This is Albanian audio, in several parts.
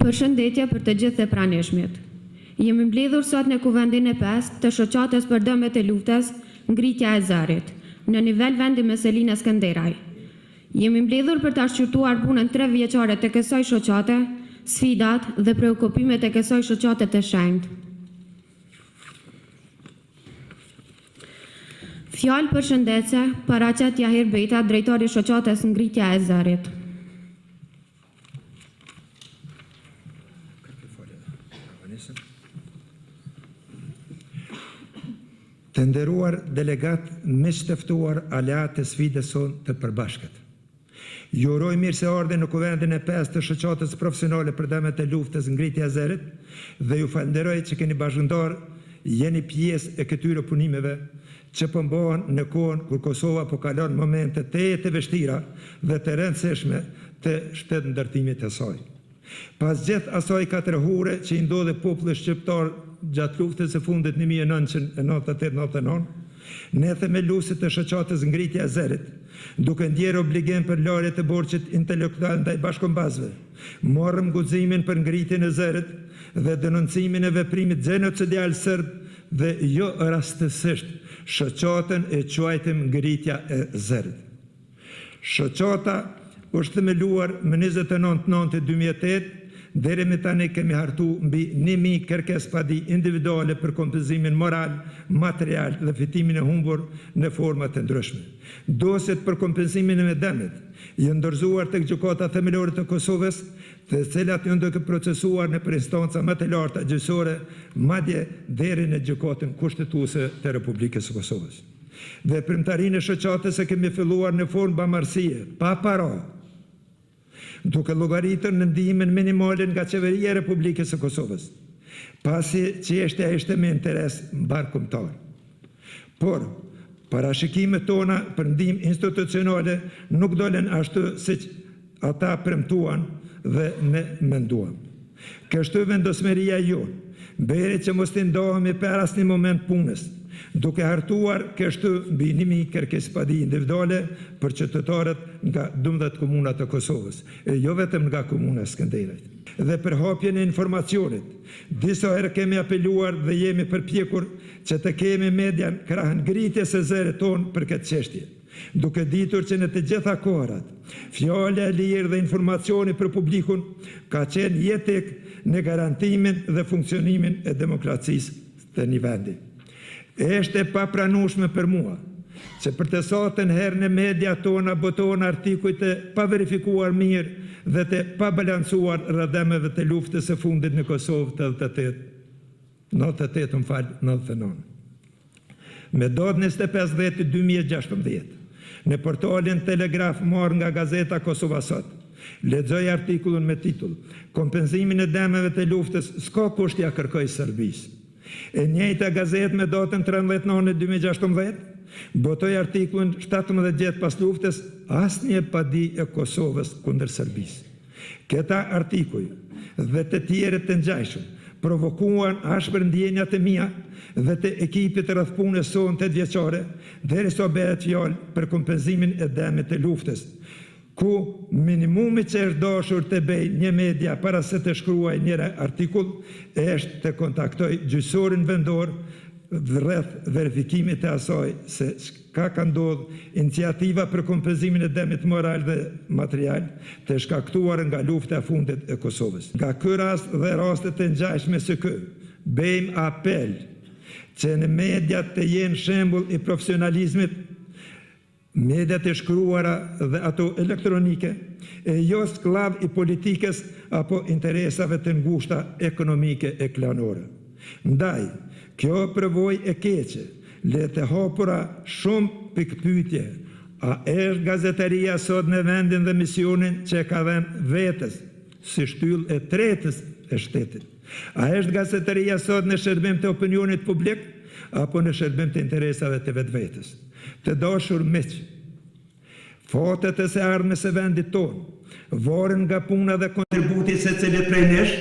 Përshëndetje për të gjithë të pranishmit. Jemi mbledhur sot në kuvendin e 5 të shoqatës për dëmet e luftës ngritja e zërit, në nivel vendi me Selina Skënderaj. Jemi mbledhur për të shqyrtuar punën 3 vjeçare të kësaj shoqate, sfidat dhe preokupimet e kësaj shoqate të shenjtë. Fjalë përshëndetse, paraqet Jahir Bejta, drejtori i shoqatës ngritja e zërit. Të nderuar delegat, miq të ftuar, aleat të sfidës sonë të përbashkët. Ju uroj mirëseardhje në kuvendin e 5 të shoqatës profesionale për dëmet e luftës ngritja e zërit dhe ju falenderoj që keni bashkëndar, jeni pjesë e këtyre punimeve që pëmbohen në kohën kur Kosova po kalon momente të vështira dhe të rëndësishme të shtet ndërtimit të saj. Pas gjithë asaj katërhure që i ndodhe popullit shqiptar gjatë luftës së fundit 1998-99, ne themeluesit të shoqatës ngritja e zërit, duke ndjerë obligim për larje të borxhit intelektual ndaj bashkëmbasve, morëm guximin për ngritjen e zërit dhe denoncimin e veprimit gjenocidial serb dhe jo rastësisht shoqatën e quajtëm ngritja e zërit. Shoqata është themeluar më 29/9/2008. Deri me tani kemi hartu mbi 1000 kërkesë individuale për kompenzimin moral, material dhe fitimin e humbur në forma të ndryshme. Dosjet për kompenzimin e dëmit janë dorëzuar tek Gjykata Themelore të Kosovës, të cilat janë duke procesuar në instanca më të larta gjyqësore, madje deri në Gjykatën Kushtetuese të Republikës së Kosovës. Veprimtarinë e shoqatës e kemi filluar në formë bamarësie, pa para, duke llogaritur në ndihmën minimale nga qeveria e Republikës së Kosovës, pasi çështja ishte me interes mbarkumtar. Por parashikimet tona për ndihmë institucionale nuk dolen ashtu siç ata premtuan dhe ne menduam. Kështu vendosmëria jonë bëri që mos të ndohemi për asnjë moment punës, duke hartuar kështu mbi 1000 kërkesë individuale për qytetarët nga 12 komuna të Kosovës, e jo vetëm nga komuna e Skënderajt. Dhe për hapjen e informacionit, disa herë kemi apeluar dhe jemi përpjekur që të kemi median krah ngritjes së zërit tonë për këtë çështje, duke ditur që në të gjitha kohërat, fjala e lirë dhe informacioni për publikun ka qenë jetik në garantimin dhe funksionimin e demokracisë të një vendi. Është e papranueshme për mua që për të satën herë në media tona botohen artikuj të paverifikuar mirë dhe të pabalancuar rreth dëmeve të luftës së fundit në Kosovë të 98-99. Me datë 25/10/2016, në portalin Telegraf marrë nga gazeta Kosova Sot, lexoj artikullin me titull "Kompenzimin e dëmeve të luftës s'ka kusht ja kërkoj Serbisë". E njëjta gazetë me datën 13/9/2016 botoi artikullin 17 vjet pas luftës asnjë padi e Kosovës kundër Serbisë. Këta artikuj dhe të tjerë të ngjashëm provokuan ashpër ndjenjat e mia dhe të ekipit rreth punës sonë 8 vjeçare, derisa bëhet fjalë për kompenzimin e dëmeve të luftës, ku minimumi që është dashur të bëj një media para se të shkruaj një artikull është të kontaktoj gjyqësorin vendor rreth verifikimit të asaj se ka ndodhur iniciativa për kompenzimin e dëmit moral dhe material të shkaktuar nga lufta e fundit e Kosovës. Nga ky rast dhe rastet të ngjashme së ky, bëjmë apel që në mediat të jenë shembull i profesionalizmit, mediat e shkruara dhe ato elektronike, e jo sklav i politikës apo interesave të ngushta ekonomike e klanore. Ndaj, kjo përvojë e keqe, le të hapura shumë pikpyetje. A është gazetaria sot në vendin dhe misionin që ka dhënë vetës si shtyllë e tretës e shtetit? A është gazetaria sot në shërbim të opinionit publik apo në shërbim të interesave të vetvetes? Të dashur miq, fatet e së ardhmes së vendit tonë varen nga puna dhe kontributi secilit prej nesh.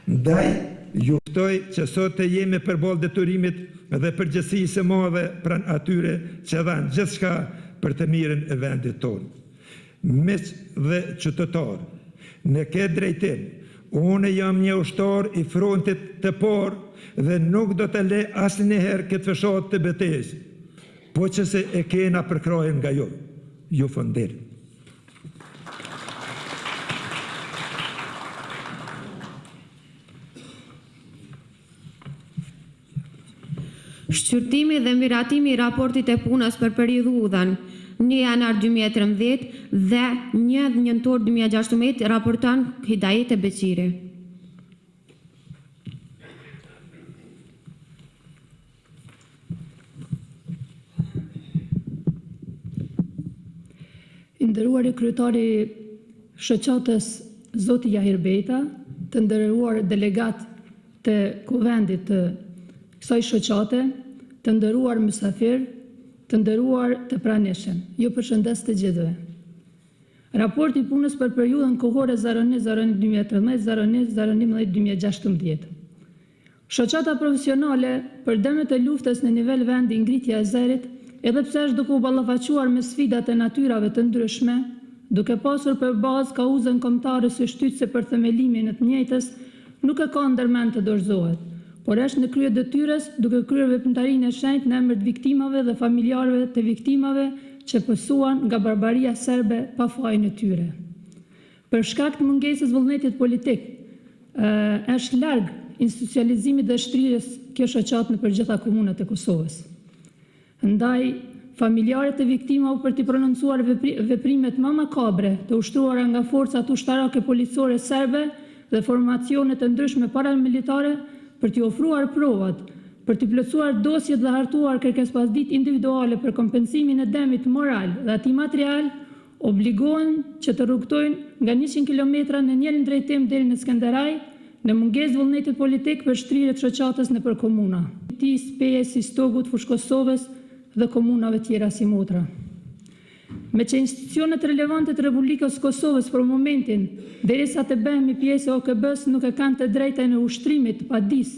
Ndaj, ju ftoj që sot të jemi përballë detyrimit dhe përgjegjësisë së madhe pranë atyre që dhanë gjithçka për të mirën e vendit tonë. Miq dhe qytetarë, në këtë drejtim Unë jam një ushtar I frontit të parë dhe nuk do të le asnjëherë këtë fshat të betejës, po që se e kena përkrajen nga ju. Ju fëndir. Shqyrtimi dhe miratimi I raportit e punës për periudhën 1 janar 2013 dhe 1 nëntor 2016 raporton Hidayet Beqiri. I nderuari kryetari shoqatës zoti Jahir Bejta, të nderuar delegat të kuvendit të kësaj shoqate, të nderuar mysafir, të nderuar të pranishëm. Ju përshëndes të gjithëve. Raporti I punës për periudhën kohore 01-01-2013, 01-01-2016. Shoqata profesionale për dëmet e luftës në nivel vendi ngritja e zerit, edhe pse është duke u ballafaquar me sfidat e natyrave të ndryshme, duke pasur për bazë kauzën kombëtare së shtytëse për themelimin e të njëjtës, nuk e ka ndërmend të dorëzohet, por është në krye detyres duke kryer veprimtarinë e shenjtë në emër të viktimave dhe familjarëve të viktimave që pësuan nga barbaria serbe pa fajin e tyre. Për shkak të mungesës vullnetit politik, është larg institucionalizimit dhe shtrirjes kjo shoqatë në përgjithësa komunat e Kosovës. Ndaj, familjarët e viktimave për t'i prononcuar veprimet më makabre të ushtruara nga forcat ushtarake policore serbe dhe formacionet e ndryshme paramilitare, për t'i ofruar provat, për t'i plotësuar dosjet dhe hartuar kërkesapasditë individuale për kompensimin e dëmit moral dhe atij material, obligohen që të rrugtojnë nga 100 kilometra në njërin drejtim deri në Skënderaj, në mungesë vullnetit politik për shtrirje të shoqatës nëpër komuna. Speje si Stogut, Fushë Kosovës dhe komunave tjera si Motra. Me që institucionet relevante të Republikës Kosovës për momentin, derisa të bëhemi pjesë e OKB-s, nuk e kanë të drejtën e ushtrimit të padisë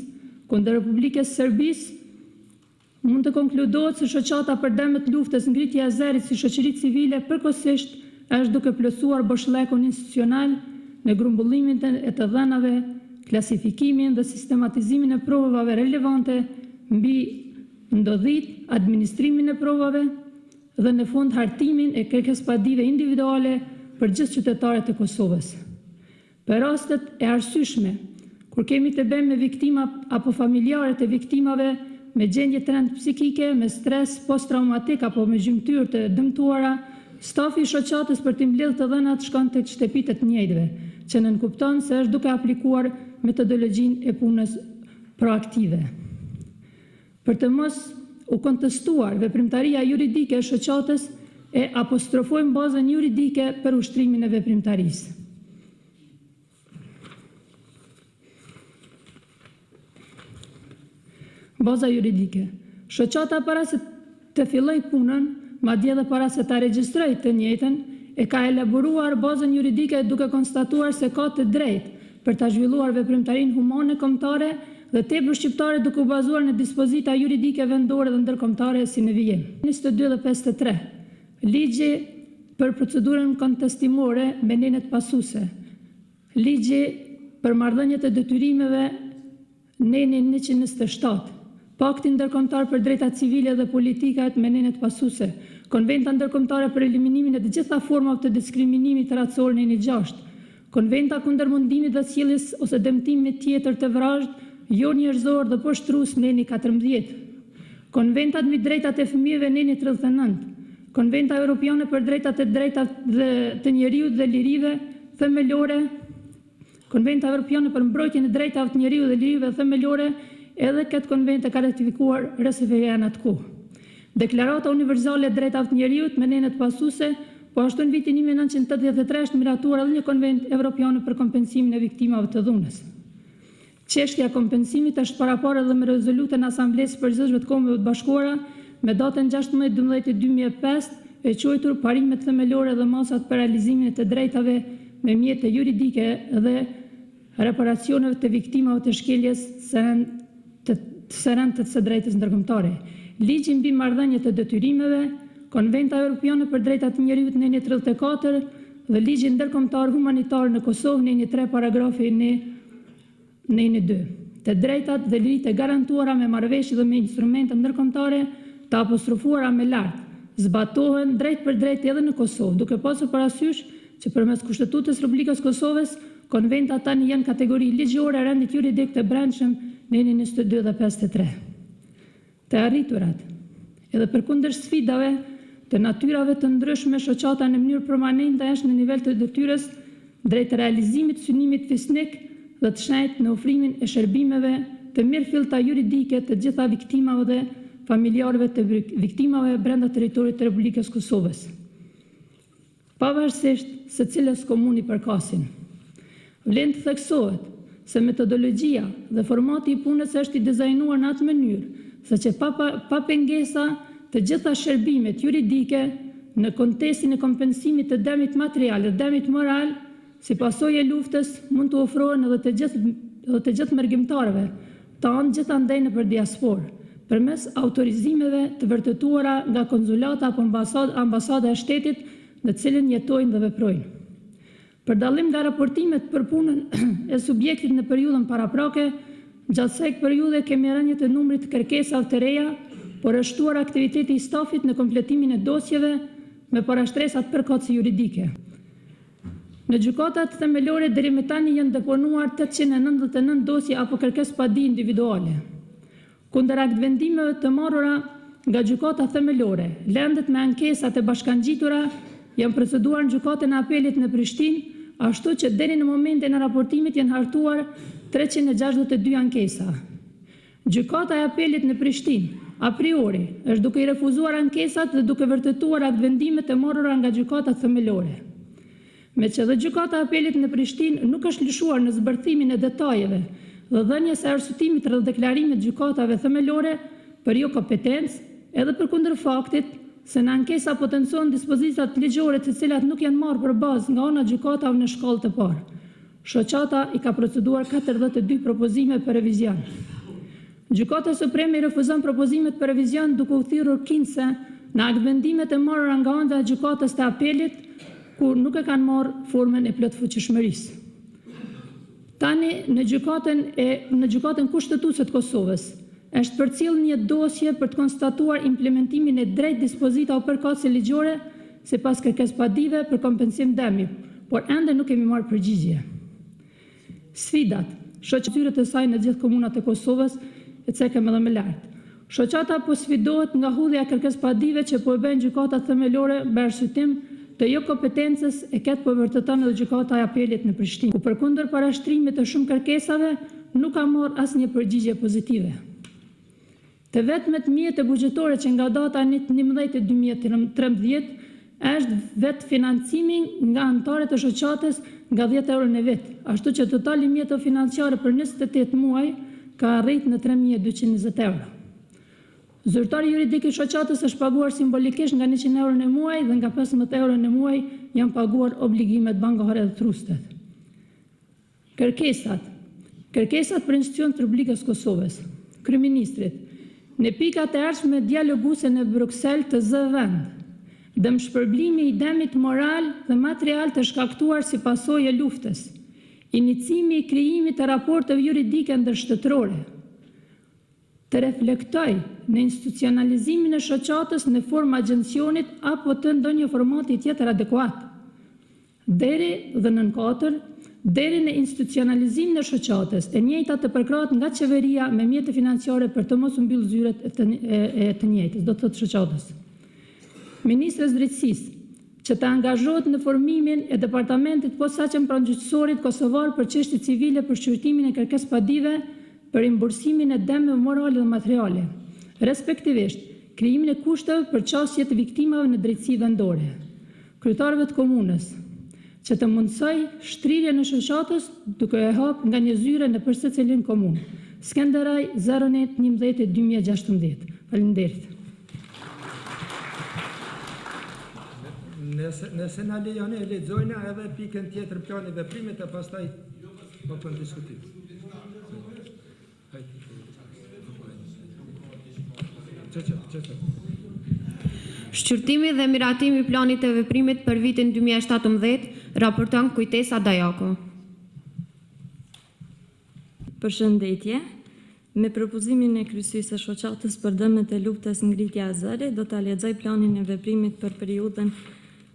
kundër Republikës Serbisë, mund të konkludohet se shoqata për dëmet luftës ngritja e zerit si shoqëri civile përkohësisht është duke plotësuar boshllëkun institucional në grumbullimin e të dhënave, klasifikimin dhe sistematizimin e provave relevante mbi ndodhit, administrimin e provave dhe në fund hartimin e kërkesapadive individuale për gjithë qytetarët e Kosovës. Për rastet e arsyeshme, kur kemi të bëjmë me viktima apo familjarët e viktimave me gjendje trend psikike, me stres post-traumatik apo me gjymtyr të dëmtuara, stafi I shoqatës për t'i mbledhur të dhënat shkon tek shtëpitë të njëjtëve, që nënkupton se është duke aplikuar metodologjinë e punës proaktive. Për të mos u kontestuar veprimtaria juridike e shoqatës, e apostrofojmë bazën juridike për ushtrimin e veprimtarisë. Baza juridike. Shoqata para se të filloj punën, madje edhe para se ta regjistroj të njëjtën, e ka elaboruar bazën juridike duke konstatuar se ka të drejtë për ta zhvilluar veprimtarinë humane kombëtare dhe tepër shqiptare duke u bazuar në dispozita juridike vendore dhe ndërkombëtare si në vijim. 22 dhe 53. Ligji për procedurën kontestimore me nenet pasuese. Ligji për marrëdhëniet e detyrimeve neni 127. Pakti ndërkombëtar për drejtat civile dhe politikat me nenet pasuese. Konventa ndërkombëtare për eliminimin e të gjitha formave të diskriminimit racor neni 6. Konventa kundër mundimit dhe sjelljes ose dëmtimit tjetër të vrasht jo njerëzor dhe poshtrues neni 14. Konventat mbi drejtat e fëmijëve neni 39. Konventa Europiane për drejtat të njeriut dhe lirive themelore. Konventa Europiane për mbrojtjen e drejtave të njeriut dhe lirive themelore, edhe këtë konvent e ka ratifikuar RSFE-ja në atë kohë. Deklarata universale e drejtave të njeriut me nenet pasuese, po ashtu në vitin 1983 është miratuar edhe një konvent evropian për kompensimin e viktimave të dhunës. Çështja e kompensimit është paraparë edhe me rezolutën e Asamblesë së Përgjithshme të Kombeve të Bashkuara me datën 16/12/2005 e quajtur parimet themelore dhe masat për realizimin e të drejtave me mjete juridike dhe reparacioneve të viktimave të shkeljes së rëndë të drejtës ndërkombëtare. Ligji mbi marrëdhëniet e detyrimeve, Konventa Europiane për drejtat të njeriut në 34 dhe ligjin ndërkombëtar humanitar në Kosovë në 3 paragrafi në 2. Të drejtat dhe liritë e garantuara me marrëveshje dhe me instrumente ndërkombëtare të apostrofuara me lart zbatohen drejt për drejt edhe në Kosovë, duke pasur parasysh që përmes Kushtetutës Republikës Kosovës konventat tani janë kategori ligjore e rendit juridik të brendshëm në 22 dhe 53. Të arriturat, edhe përkundër sfidave të natyrave të ndryshme, shoqata në mënyrë permanente është në nivel të detyrës drejt realizimit synimit fisnik dhe të shenjtë në ofrimin e shërbimeve të mirëfillta juridike të gjitha viktimave dhe familjarëve të viktimave brenda territorit të Republikës Kosovës, pavarësisht se cilës komuni përkasin. Vlen të theksohet se metodologjia dhe formati i punës është i dizajnuar në atë mënyrë se që pa pengesa të gjitha shërbimet juridike në kontekstin e kompensimit të dëmit material dhe dëmit moral si pasojë e luftës mund të ofrohen edhe të gjithë mërgjimtarëve tanë gjithandej nëpër diasporë, përmes autorizimeve të vërtetuara nga konzulata apo ambasada e shtetit në cilën jetojnë dhe veprojnë. Për dallim nga raportimet për punën e subjektit në periudhën paraprake, gjatë kësaj periudhe kemi rënje të numrit kërkesave të reja, por është shtuar aktiviteti i stafit në kompletimin e dosjeve me parashtresat përkatëse juridike. Në gjykatat themelore deri më tani janë deponuar 899 dosje apo kërkesë padi individuale. Kundër aktvendimeve të marrura nga gjykata themelore, lëndet me ankesat e bashkangjitura janë proceduar në gjykatën e apelit në Prishtinë, ashtu që deri në momentin e raportimit janë hartuar 362 ankesa. Gjykata e apelit në Prishtinë, a priori, është duke i refuzuar ankesat dhe duke vërtetuar aktvendimet e marrura nga gjykatat themelore. Me që dhe gjykata e apelit në Prishtinë nuk është lëshuar në zbërthimin e detajeve dhe dhënjes së arsyetimit rreth deklarimit të gjykatave themelore për jo kompetencë, edhe përkundër faktit se në ankesa potencohen dispozitat ligjore të cilat nuk janë marrë për bazë nga ana gjykatave në shkallë të parë. Shoqata i ka proceduar 42 propozime për revizion. Gjykata Supreme i refuzon propozimet për revizion duke u thirrur kinse në aktvendimet e marrura nga ana e gjykatës të apelit, kur nuk e kanë marrë formën e plotfuqishmërisë. Tani në gjykatën kushtetuese të Kosovës është përcjellë një dosje për të konstatuar implementimin e drejt dispozita o përkatëse ligjore sipas kërkesë padive për kompensim dëmi, por ende nuk kemi marrë përgjigje. Sfidat, shoqëtyrët e saj në gjithë komunat e Kosovës, e cekëm edhe më lart. Shoqata po sfidohet nga hudhja e kërkesë padive që po e bën gjykata themelore me arsyetim të jo kompetencës e këtë po vërteton edhe gjykata e apelit në Prishtinë, ku përkundër parashtrimit të shumë kërkesave nuk ka marrë asnjë përgjigje pozitive. Të vetmet mjet e buxhetore që nga data 11/2013 është vetë financimi nga anëtarët e shoqatës nga 10 euro në vit, ashtu që totali mjeto financiare për 28 muaj ka arrit në 3220 euro. Zyrtari juridik i shoqatës është paguar simbolikisht nga 100 euro në muaj dhe nga 15 euro në muaj janë paguar obligimet bankare dhe trustet. Kërkesat për institucionet të Republikës Kosovës. Kryeministrit, në pikat e ardhshme dialoguese në Bruksel të zë vend, dëmshpërblimi i dëmit moral dhe material të shkaktuar si pasojë e luftës, inicimi i krijimit të raporteve juridike ndërshtëtërore, të reflektoj në institucionalizimin e shoqatës në formë agjencionit apo të ndonjë formati tjetër adekuat. Deri dhe në 4, deri në institucionalizimin e shoqatës, e njëjta të përkrahet nga qeveria me mjete financiare për të mos u mbyllë zyret e të njëjtës, do të thotë shoqatës. Ministres drejtësisë, që të angazhohet në formimin e departamentit posaçëm pranë-gjyqësorit kosovar për çështje civile për shqyrtimin e kërkesë padive për rimbursimin e dëmeve morale dhe materiale, respektivisht krijimin e kushteve për çështje të viktimave në drejtësi vendore. Kryetarëve të komunës, që të mundsoj shtrirjen e shoqatës duke e hap nga një zyre në secilin komunë. Skenderaj 09/11/2016. Faleminderit. Nëse na lejoni e lexojna edhe pikën tjetër plani veprimit e pastaj po për diskutim. Shqyrtimi dhe miratimi i planit të veprimit për vitin 2017 Raporton Kujtesa Dajako. Përshëndetje. Me propozimin e kryesisë së shoqatës për dëmet e luftës ngritja e zërit, do ta lexoj planin e veprimit për periudhën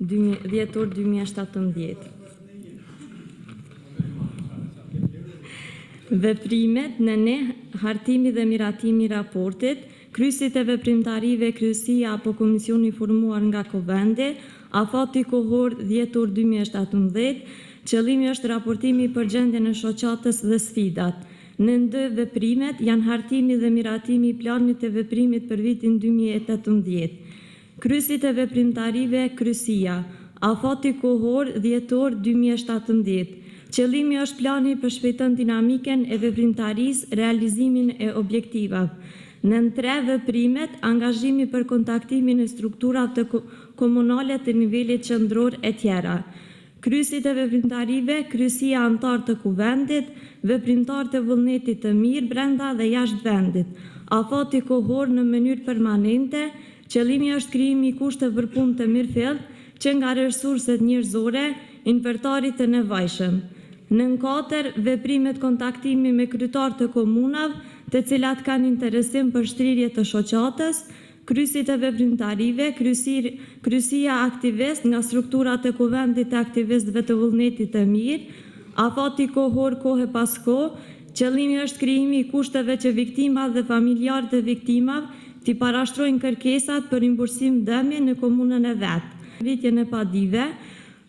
dhjetor 2017. Veprimet në ne, hartimi dhe miratimi i raportit, kryesit e veprimtarive kryesia apo komisioni formuar nga Kovendi, afati kohor dhjetor 2017, qëllimi është raportimi për gjendjen e shoqatës dhe sfidat. Në ndë veprimet janë hartimi dhe miratimi i planit e veprimit për vitin 2018. Kryesit e veprimtarive kryesia, afati kohor dhjetor 2017. Qëllimi është plani për shpejtën dinamiken e veprimtarisë, realizimin e objektivave. Në 3 veprimet, angazhimi për kontaktimin e strukturave të komunale të nivelit qendror e tjera. Kryesit e veprimtarive, kryesia antar të Kuvendit, veprimtar të vullnetit të mirë brenda dhe jashtë vendit. Afati kohor në mënyrë permanente, qëllimi është krijimi i kushteve për punë të mirëfillt që nga resurset njerëzore, invertarit të nevojshëm. Në 4, veprimet kontaktimi me kryetarë të komunave, të cilat kanë interesim për shtrirje të shoqatës, kryesit e veprimtarive, kryesia aktivist nga strukturat e Kuvendit të aktivistëve të vullnetit të mirë, afati kohor kohë pas kohë, qëllimi është krijimi i kushteve që viktimat dhe familjarët e viktimave t'i parashtrojnë kërkesat për rimbursim dëmi në komunën e vetë. Rritjen e padive,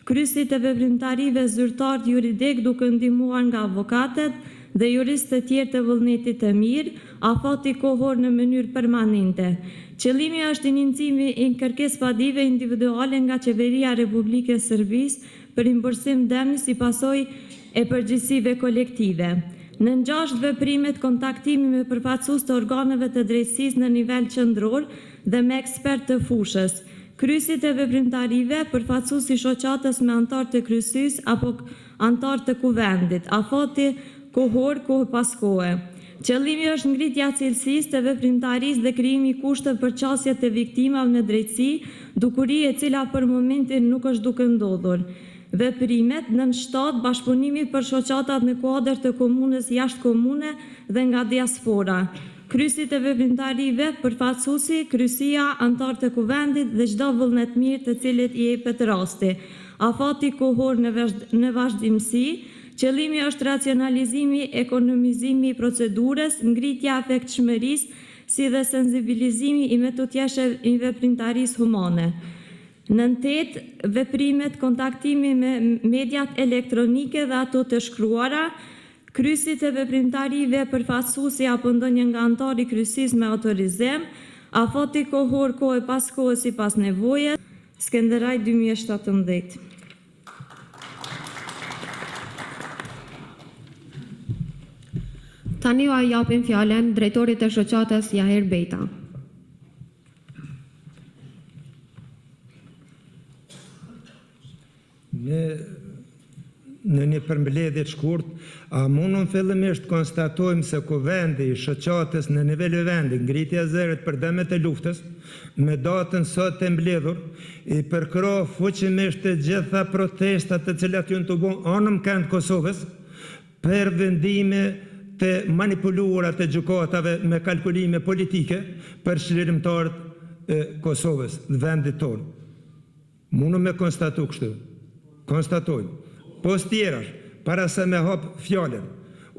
kryesit e veprimtarive zyrtar juridik duke ndihmuar nga avokatët dhe juristë të tjerë të vullnetit të mirë, afati kohor në mënyrë permanente. Qëllimi është inicimi i kërkesë padive individuale nga Qeveria e Republikës së Serbisë për rimbursim dëmi si pasojë e përgjegjësive kolektive. Në 6 veprimet kontaktimi me përfaqësues të organeve të drejtësisë në nivel qendror dhe me ekspertë të fushës. Kryesit e veprimtarive, përfaqësues i shoqatës me antar të kryesisë apo antar të Kuvendit, afati kohor kohë pas kohe. Qëllimi është ngritja e cilësisë të veprimtarisë dhe krijimi i kushteve për çësje të viktimave në drejtësi, dukuri e cila për momentin nuk është duke ndodhur. Veprimet në 7 bashkëpunimi për shoqatat në kuadër të komunës jashtë komune dhe nga diaspora. Kryesit e veprimtarive, përfaqësuesi, kryesia, antar të Kuvendit dhe çdo vullnet mirë të cilit i jepet rasti. Afati kohor në vazhdimsi, qëllimi është racionalizimi, ekonomizimi i procedurës, ngritja e efektshmërisë, si dhe sensibilizimi i metodjeshtë i veprimtarisë humane. Në 8, veprimet kontaktimi me mediat elektronike dhe ato të shkruara, kryesit e veprimtarive, përfaqësuesi apo ndonjë nga antari i kryesisë me autorizim, afati kohor kohë pas kohë sipas nevojës, Skënderaj 2017. Tani u japim fjalën drejtorit të shoqatës Jahir Bejta. Në një përmbledhje të shkurt, a mundun fillimisht konstatojmë se Kuvendi i shoqatës në nivel vendi, ngritja e zërit për dëmet e luftës, me datën sot të mbledhur, i përkrah fuqimisht të gjitha protestat të cilat janë të bën anëm kënd Kosovës për vendime të manipuluara të gjykatave me kalkulime politike për çlirimtarët e Kosovës, vendit tonë. Mundu me konstatu kështu. Konstatojmë. Pos tjerash, para se me hap fjallën,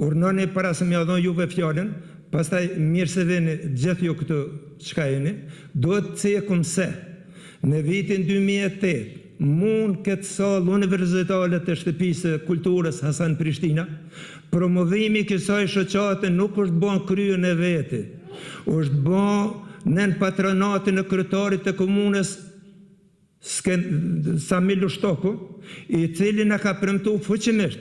urnoni para se me adhon juve fjallën, pastaj mirë se vini gjithë ju këtu qka jeni, do të cekum se në vitin 2008 mund këtë salë universitale të shtëpisë kulturës Hasan Prishtina, promovimi kësaj shoqate nuk është bon kryen e veti, është bon nën patronatin e kryetarit të komunës Samil Ushtoku, i cili na ka premtu fuqimisht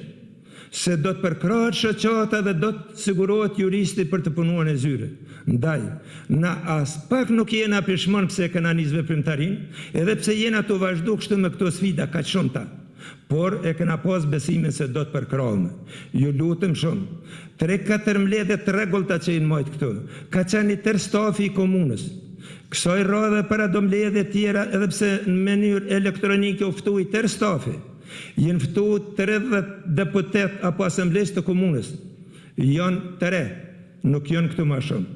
se do të përkrahet shoqata dhe do të sigurohet juristi për të punuar në zyre. Ndaj, na as pak nuk jena pishmon pse kena nis veprimtarin, edhe pse jena të vazhdu kështu me këto sfida ka shumëta, por e kena pas besimin se do të përkrahemi. Ju lutem shumë, 3-4 mbledhje të rregullta që i mojt këtu, ka qenë i tërë stafi i komunës. Kësaj radhe para do mbledhje tjera, edhe pse në mënyrë elektronike u ftui tërë stafi, Jenë ftu 30 deputet apo asambles të komunës. Janë të re, nuk janë këtu ma shumë.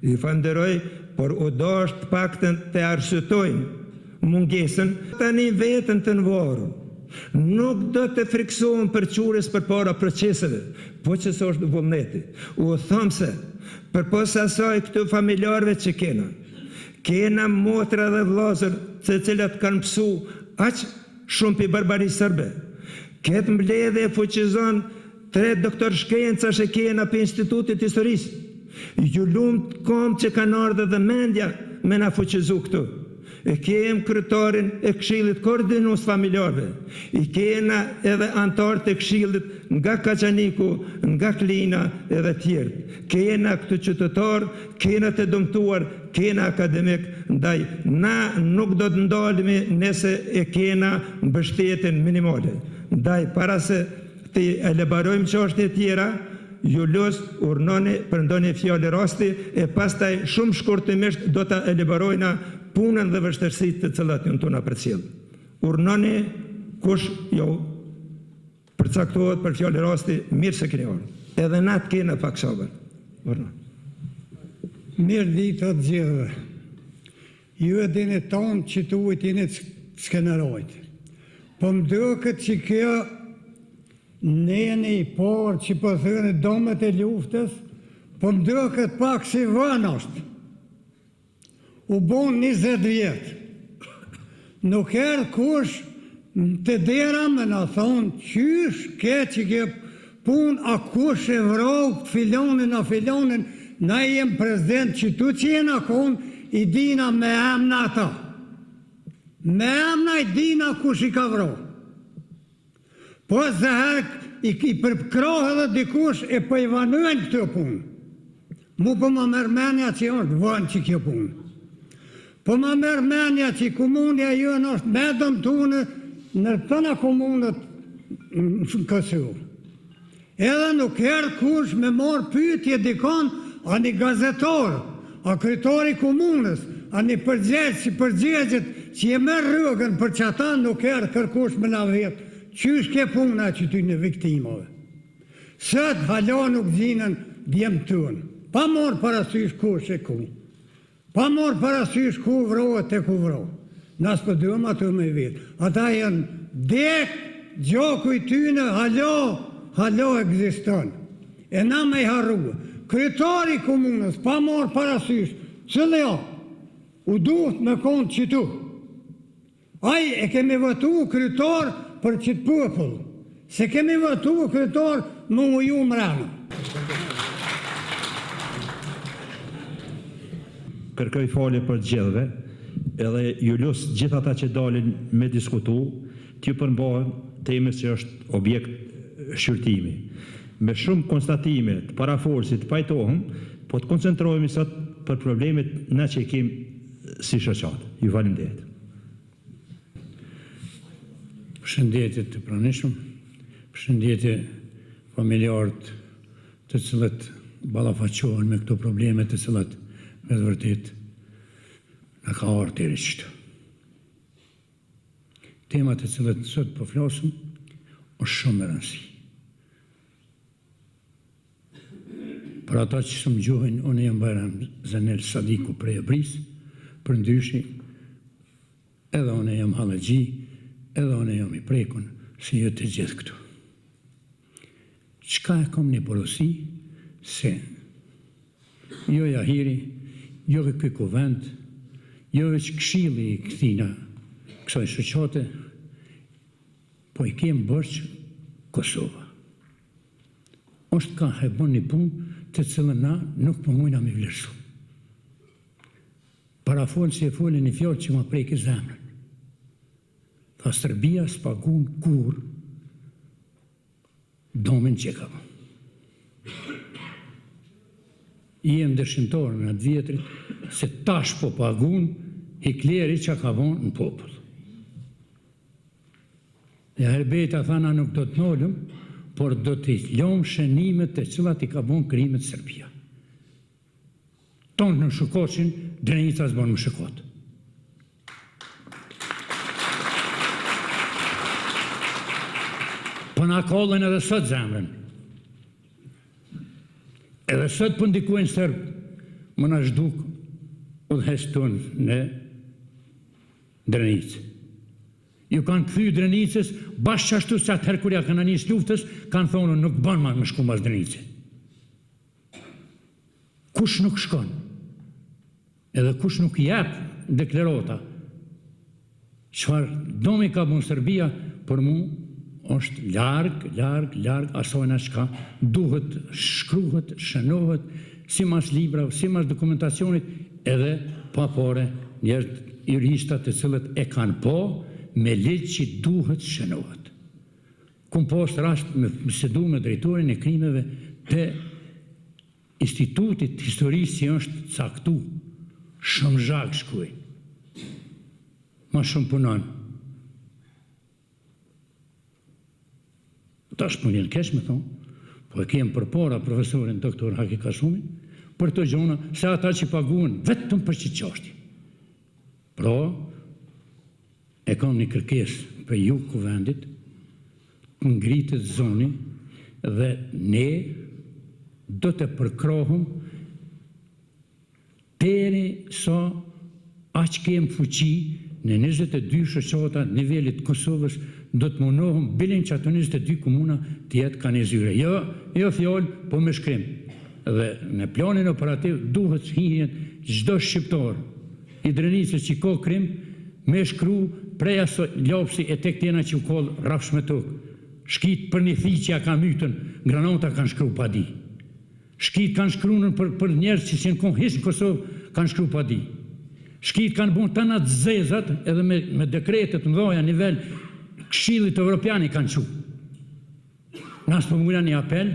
I falenderoj, por u dashtë paktën të arsytojnë mungesën tani vetën të nëvaru. Nuk do të friksohen për qures për para proceseve, po që së është vullneti. U thëmë se, për posa asaj këtu familjarve që kena motra dhe vllazër të cilat kanë pësu aq shumë për barbarisë sërbe. Këtë mbledhje fuqizon 3 doktor shkenca që kena për Institutit Historisë. Ju lumt kom që kanë ardhur dhe mendja me na fuqizu këtu. E kem kryetarin e këshillit koordinues familjarve. I kena edhe antarët e këshillit nga Kaçaniku, nga Klina edhe tjerë. Kena këtu qytetar, kena të dëmtuar, kena akademik, ndaj na nuk do të ndalemi nëse e kena mbështetjen minimale. Ndaj para se të elaborojmë çështje tjera, ju los urnoni për ndonjë fjalë rasti e pastaj shumë shkurtimisht do ta elaborojna punën dhe vështirësitë të cilat janë tona përcjell. Urnoni kush jo përcaktohet për fjalë rasti, mirë se keni ardhur. Edhe na të kena pak sabër. Urna. Mirë ditë të gjithëve. Ju e dini tonë që të ujtini të skenerojt. Po më duket që kjo neni i parë që po thënë domet e luftës, po më duket pak si vën është. U bon 20 vjetë. Nuk erë kush të dera me në thonë qysh ke që ke pun a kush e vrogë filonin, na jem prezident që tu që jena konë i dina me emna ata. Me emna i dina kush i ka vrogë. Po zëherë i përkrohë dhe dikush e për i vanujnë këtë punë. Mu për më mërmenja që është vanë që kjo punë. Po më mërmenja që komunja jënë është me dëmtunë në tëna komunët në kësu. Edhe nuk herë kush me marë pyetje dikon, a një gazetor, a kryetari komunës, a një përgjegjet që je me rrugën për që ata nuk herë kërkush me na vetë, qysh ke puna që ty në viktimove. Sët hala nuk zinën djemë tënë, pa morë parasysh kush e ku. Pa morë parasysh ku vrohet e ku vrohet. Nësë për dëmë ato me vetë. Ata janë dek, gjoku i tyne, halo egziston. E na me i harruë. Kryetari komunës, pa morë parasysh, cële jo, u duhet me konë qitu. Aj, e kemi vëtu kryetar për qitë popull. Se kemi vëtu kryetar më uju mrena. Kërkoj falje për gjithëve, edhe ju lusë gjithë ata që dalin me diskutu, t'ju përmbahen temës që është objekt shqyrtimi. Me shumë konstatime të paraforësit pajtohëm, po të koncentrohemi sot për problemet në që i kemë si shoqatë. Ju faleminderit. Përshëndetje të pranishëm, përshëndetje familjarët të cilët ballafaqohen me këto probleme të cilat me të vërtet në ka arë të rishtë. Temat e cilët sot po flasëm është shumë e rëndësi. Për ata që së më gjuhin, unë jam Bajram Zanel Sadiku prej Ebris, për ndyshi, edhe unë jam Halagji, edhe unë jam i prekun, si jo të gjithë këtu. Qka e kom një porosi, se jo jahiri, jo ve këj kuvend, jo veç këshili i këtina kësaj shoqate, po i kemë bërqë Kosova. Është ka hebon një punë të cilën na nuk pëmujna me vlerësu. Para folë që e folë një fjallë që ma prejke zemrën. Tha Serbia s'pagun kur domin që ka. I e ndërshimtorë në atë vjetrit se tash po pagun Hitleri që ka vonë në popull. Dhe Herbeta thana nuk do të nolëm, por do të lëmë shënimet të cilat i ka vonë krimet Serbia. Tonë në shukoshin, Drenica s'bon më shukot. Po na kallën edhe sot zemrën. Edhe sot po ndikojnë Serbë, më na zhduk udhëheqësit tonë në Drenicë. Ju kanë kthy Drenicës, bashkë ashtu se atëherë kur ja kanë nis luftës, kanë thonë nuk bën më shku mas Drenicë. Kush nuk shkon? Edhe kush nuk jep deklarata? Çfarë domi ka bën Serbia për mu është larg asojna çka duhet shkruhet, shënohet, si mas libra, si mas dokumentacionit, edhe pa pore njerëz jurista të cilët e kanë po me ligj që duhet shënohet. Kum post rast me bisedu me drejtorin e krimeve të Institutit Historisë që është caktu, shumë zhak shkuj. Ma shumë punon. Ta është punin kesh me thonë, po e kemë përpora profesorin doktor Haki Kashumin, për të gjona, se ata që paguen vetëm për që qashti. Pra, e kam një kërkes për ju kuvendit, ngritet zoni dhe ne do të përkrohëm deri sa aq kemë fuqi në 22 shoqata nivelit Kosovës, do të mundohëm bilin që ato 22 komuna të jetë kanizyre. Jo fjallë, po me shkrim. Dhe në planin operativ duhet hijen çdo shqiptar i Drenicës që ka krim me shkru prej aso lapsi e tek tjena që u kollë rafsh me tokë. Shkit për një thi që ja ka mytën, granata kanë shkru pa di. Shkit kanë shkrunën për njerës që si në konë hisë në Kosovë, kanë shkru pa di. Shkit kanë bon të natë zezat, edhe me dekretet në dhoja nivel Këshillit Evropiani kanë qu. Nasë për mujna një apel,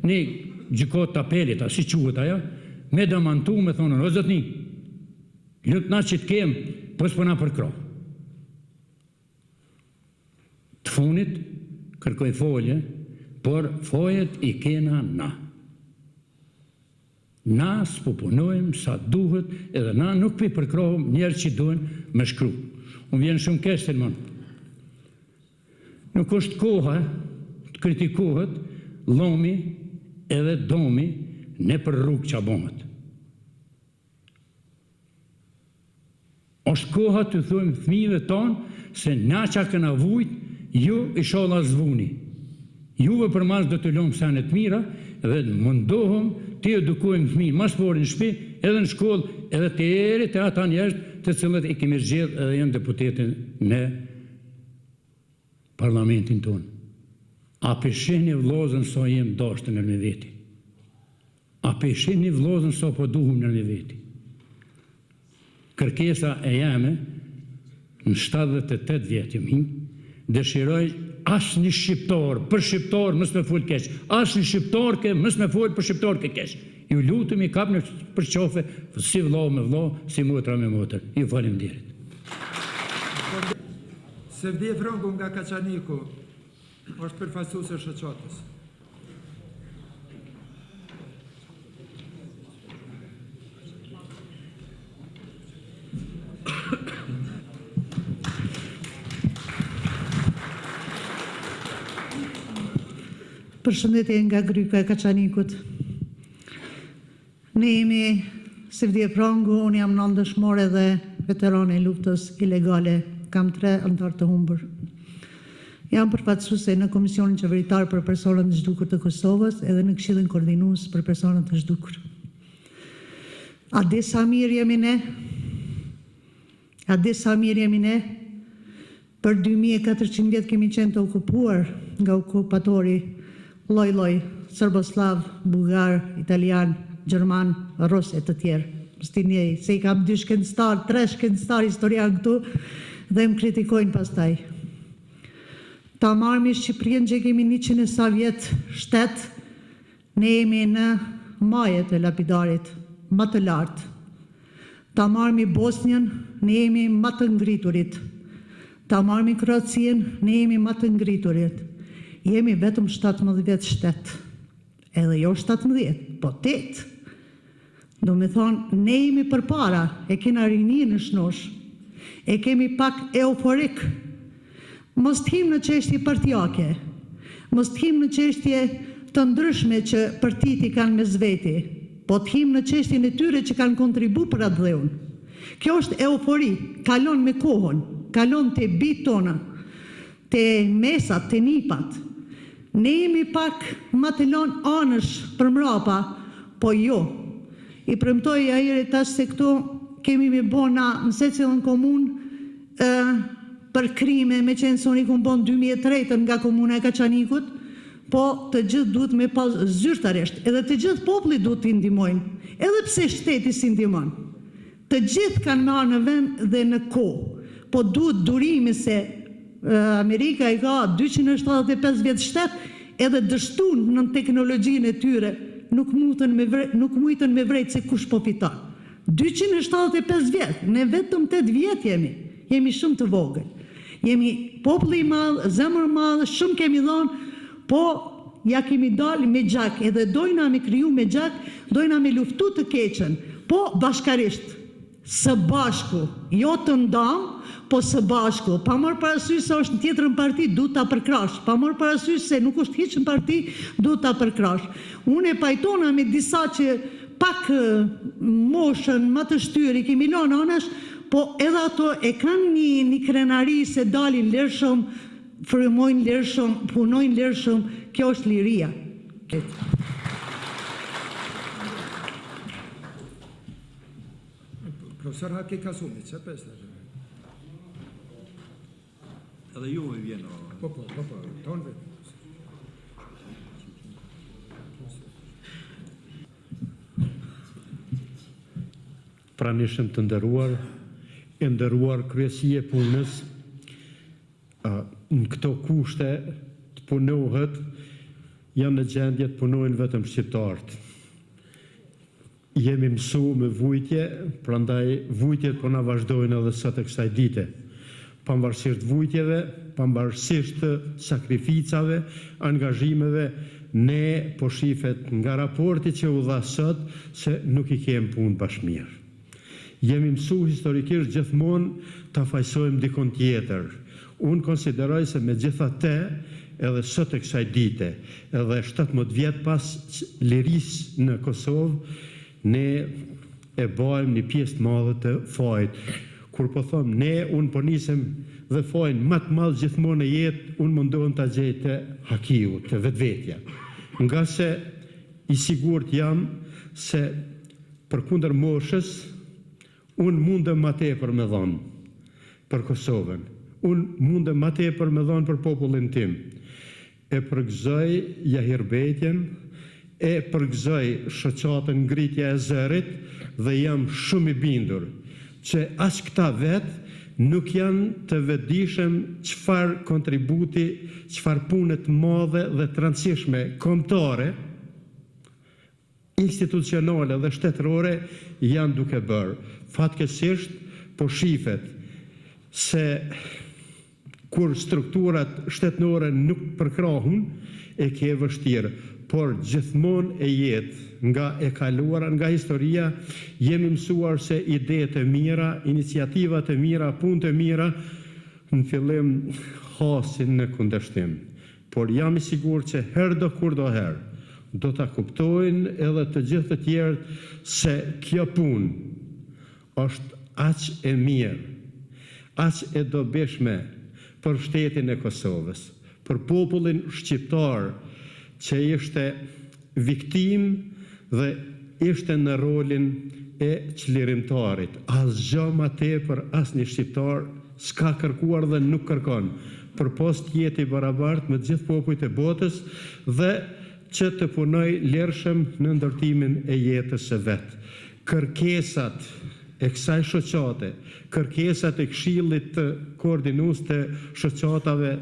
një gjykot të apelit, a si quhet ajo, me damantu me thonën, o zotni, lutë na që të kemë, po s'pëna përkro. Të funit, kërkoj folje, por foljet i kena na. Na s'po punojmë sa duhet, edhe na nuk pi përkrohëm njerë që duhen me shkru. Unë vjenë shumë kesh të mënë. Nuk është koha të kritikohet lomi edhe domi ne për rrugë që abohet. është koha të thujmë fëmijëve tonë se na që këna vujt, ju i shola zvuni. Juve për mas do të lëmë sanet mira dhe mundohëm të edukojmë fëmijë mas porin në shpi, edhe në shkollë, edhe të eri të ata njerëz të cilët i kemi zgjedhë edhe janë deputetin në parlamentin tonë. A pesheni vlozën sa jem dashtë në me veti? A pesheni vlozën sa po duhum në me veti? Kërkesa e jame në 78 vjetë mi, dëshiroj asë një shqiptar, për shqiptar mësë me folë keq, asë një shqiptar ke mësë me folë për shqiptar ke keq. Ju lutëm i kap në për qofe, si vlau me vlau, si motra me motër. Ju falim dirit. Sevdije Frongu nga Kaçaniku është përfaqësues e shoqatës. Përshëndetje nga Gryka e Kaçanikut. Ne jemi Sevdije Frongu, unë jam nëndëshmore dhe veterane e luftës ilegale. Kam 3 anëtar të humbur. Jam përfaqësuese në Komisionin Qeveritar për personat të zhdukur të Kosovës edhe në Këshillin Koordinues për personat të zhdukur. A di sa mirë jemi ne? A di sa mirë jemi ne? Për 2400 vjetë kemi qenë të okupuar nga okupatori lloj-lloj, Serboslav, Bugar, Italian, Gjerman, Rus e të tjerë. Stinjej, se i kam 2 shkencëtar, 3 shkencëtar historian këtu, dhe më kritikojnë pastaj. Ta marmi Shqipërinë që kemi 100 e sa vjetë shtetë, ne jemi në majet e lapidarit, më të lartë. Ta marmi Bosnjën, ne jemi më të ngriturit. Ta marmi Kroacien, ne jemi më të ngriturit. Jemi vetëm 17 shtetë. Edhe jo 17, po 8. Do me thonë, ne jemi përpara, e kena rini në shnosh. E kemi pak euforik. Mos t'him në çështje partijake. Mos t'him në çështje të ndryshme që partitë kanë mes veti, po t'him në çështjen e tyre që kanë kontribu për atë dheun. Kjo është eufori, kalon me kohën, kalon te bitë tona, te mesat, te nipat. Ne jemi pak ma të lon anësh për mrapa, po jo. I premtoj ajere tash se këto kemi me bona në secilën komunë për krime, me qenë se unë i kom bon 2003 nga komuna e Kaçanikut, po të gjithë duhet me pas zyrtarisht, edhe të gjithë populli duhet të ndihmojnë, edhe pse shteti si ndihmon. Të gjithë kanë marrë në vend dhe në kohë, po duhet durimi se Amerika i ka 275 vjetë shtet, edhe dështun në teknologjinë e tyre, nuk mujtën me vrejtë se kush po fiton. 275 vjetë, ne vetëm 8 vjetë jemi shumë të vogël. Jemi populli i madh, zemër madh, shumë kemi dhënë, po ja kemi dalë me gjak, edhe dojna me kriju me gjak, dojna me luftu të keqen, po bashkarisht, së bashku, jo të ndam, po së bashku, pa marrë parasysh se është në tjetër në parti, du të përkrash, pa marrë parasysh se nuk është hiç në parti, du të përkrash. Unë e pajtona me disa që pak moshën, më të shtyri, kemi lënë anash, po edhe ato e kanë një krenari se dalin lirshëm, frymojnë lirshëm, punojnë lirshëm, kjo është liria. Profesor Haki Kasumi, që pesë? Edhe ju me vjenë. Po, tonë vetë. Pranishëm të ndëruar kryesi e punës, në këto kushte të punohet, janë në gjendje të punojnë vetëm shqiptarët. Jemi mësu me vujtje, prandaj vujtjet po na vazhdojnë edhe sot e kësaj dite. Pavarësisht vujtjeve, pavarësisht sakrificave, angazhimeve, ne po shifet nga raporti që u dha sot se nuk I kemë punë bashkëmirë. Jemi mësu historikisht gjithmonë ta fajsojmë dikon tjetër. Unë konsideroj se me gjithatë, edhe sot e kësaj dite, edhe 17 vjetë pas lirisë në Kosovë, ne e bajmë një pjesë të madhe të fajt. Kur po thomë ne, unë po nisem dhe fajnë më të madh gjithmonë në jetë, unë mundohem ta gjej të hakiu, të vetvetja. Nga se I sigurt jam se përkundër moshës, unë mundem më tepër me dhënë për Kosovën. Unë mundem më tepër me dhënë për popullin tim. E përgëzoj Jahirbetjen, e përgëzoj shoqatën ngritja e zërit dhe jam shumë I bindur që as këta vetë nuk janë të vetëdijshëm çfarë kontributi, çfarë pune të madhe dhe të rëndësishme kombëtare, institucionale dhe shtetërore janë duke bërë. Fatkeqësisht po shifet se kur strukturat shtetërore nuk përkrahun, e ke vështirë, por gjithmonë e jetë nga e kaluara, nga historia, jemi mësuar se ide të mira, iniciativa të mira, punë të mira, në fillim hasin në kundërshtim. Por jam I sigurt që herë do kur do herë, do ta kuptojnë edhe të gjithë të tjerë se kjo punë është aq e mirë, aq e dobishme për shtetin e Kosovës, për popullin shqiptar që ishte viktim dhe ishte në rolin e çlirimtarit. Asgjë më tepër asnjë shqiptar s'ka kërkuar dhe nuk kërkon për post jetë I barabartë me gjithë popujt e botës dhe që të punoj lirshëm në ndërtimin e jetës së vet. Kërkesat e kësaj shoqate, kërkesat e Këshillit të koordinues të shoqatave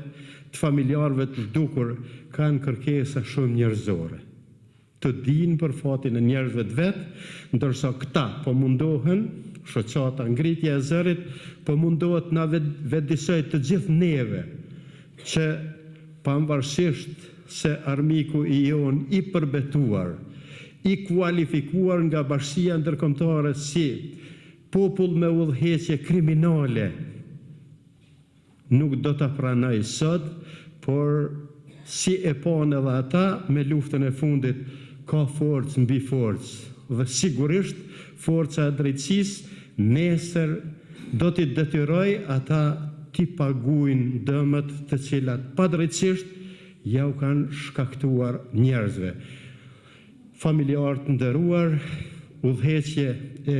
të familjarëve të zhdukur kanë kërkesa shumë njerëzore. Të dinë për fatin e njerëzve të vet, ndërsa këta po mundohen, shoqata ngritja e zërit, po mundohet na vetëdijsoj të gjithë neve që pavarësisht se armiku I jon I përbetuar, I kualifikuar nga Bashkia Ndërkombëtare si popull me udhëheqje kriminale, nuk do ta pranoj sot, por si e panë edhe ata me luftën e fundit, ka forcë mbi forcë. Dhe sigurisht, forca e drejtësisë nesër do t'i detyroj ata t'i paguajnë dëmët të cilat padrejtësisht ja u kanë shkaktuar njerëzve. Familjarë të nderuar, udhëheqje e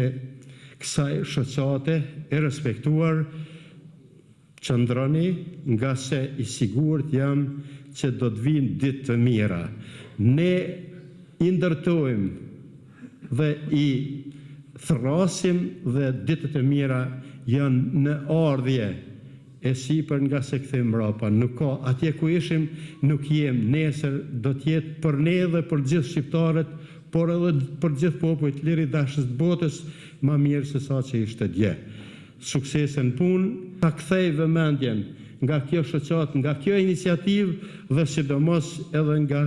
kësaj shoqate e respektuar, qëndroni nga se i sigurt jam që do të vinë ditë të mira. Ne i ndërtojmë dhe i thrasim dhe ditët e mira janë në ardhje e sipër nga se kthejmë mbrapa. Nuk ka, atje ku ishim, nuk jem, nesër do t'jetë për ne dhe për gjithë shqiptarët, por edhe për gjithë popujt liri dashës të botës, ma mirë se sa që ishte dje. Suksese në punë, ta kthej vëmendjen nga kjo shoqat, nga kjo iniciativë dhe sidomos edhe nga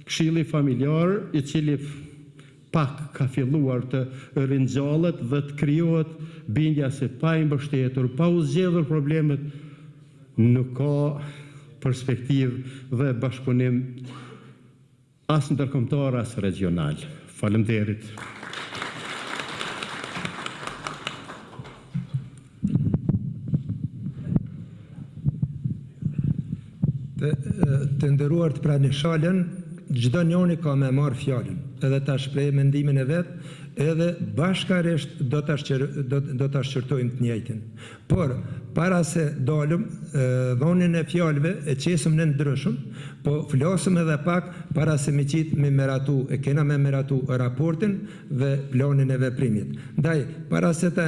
këshilli familjar, i cili pak ka filluar të rinxhallet dhe të krijohet bindja se pa i mbështetur, pa u zgjedhur problemet, nuk ka perspektivë dhe bashkëpunim as ndërkombëtar as regional. Faleminderit. Të nderuar të pranishalën, çdo njoni ka me marrë fjalën, edhe ta shpreh mendimin e vet, edhe bashkarisht do ta shqyrtojmë të njëjtin. Por para se dalëm, dhonën e fjalëve e qesëm në ndryshëm, po flasëm edhe pak para se me qitë me meratu, e kena me meratu raportin dhe planin e veprimit. Ndaj, para se të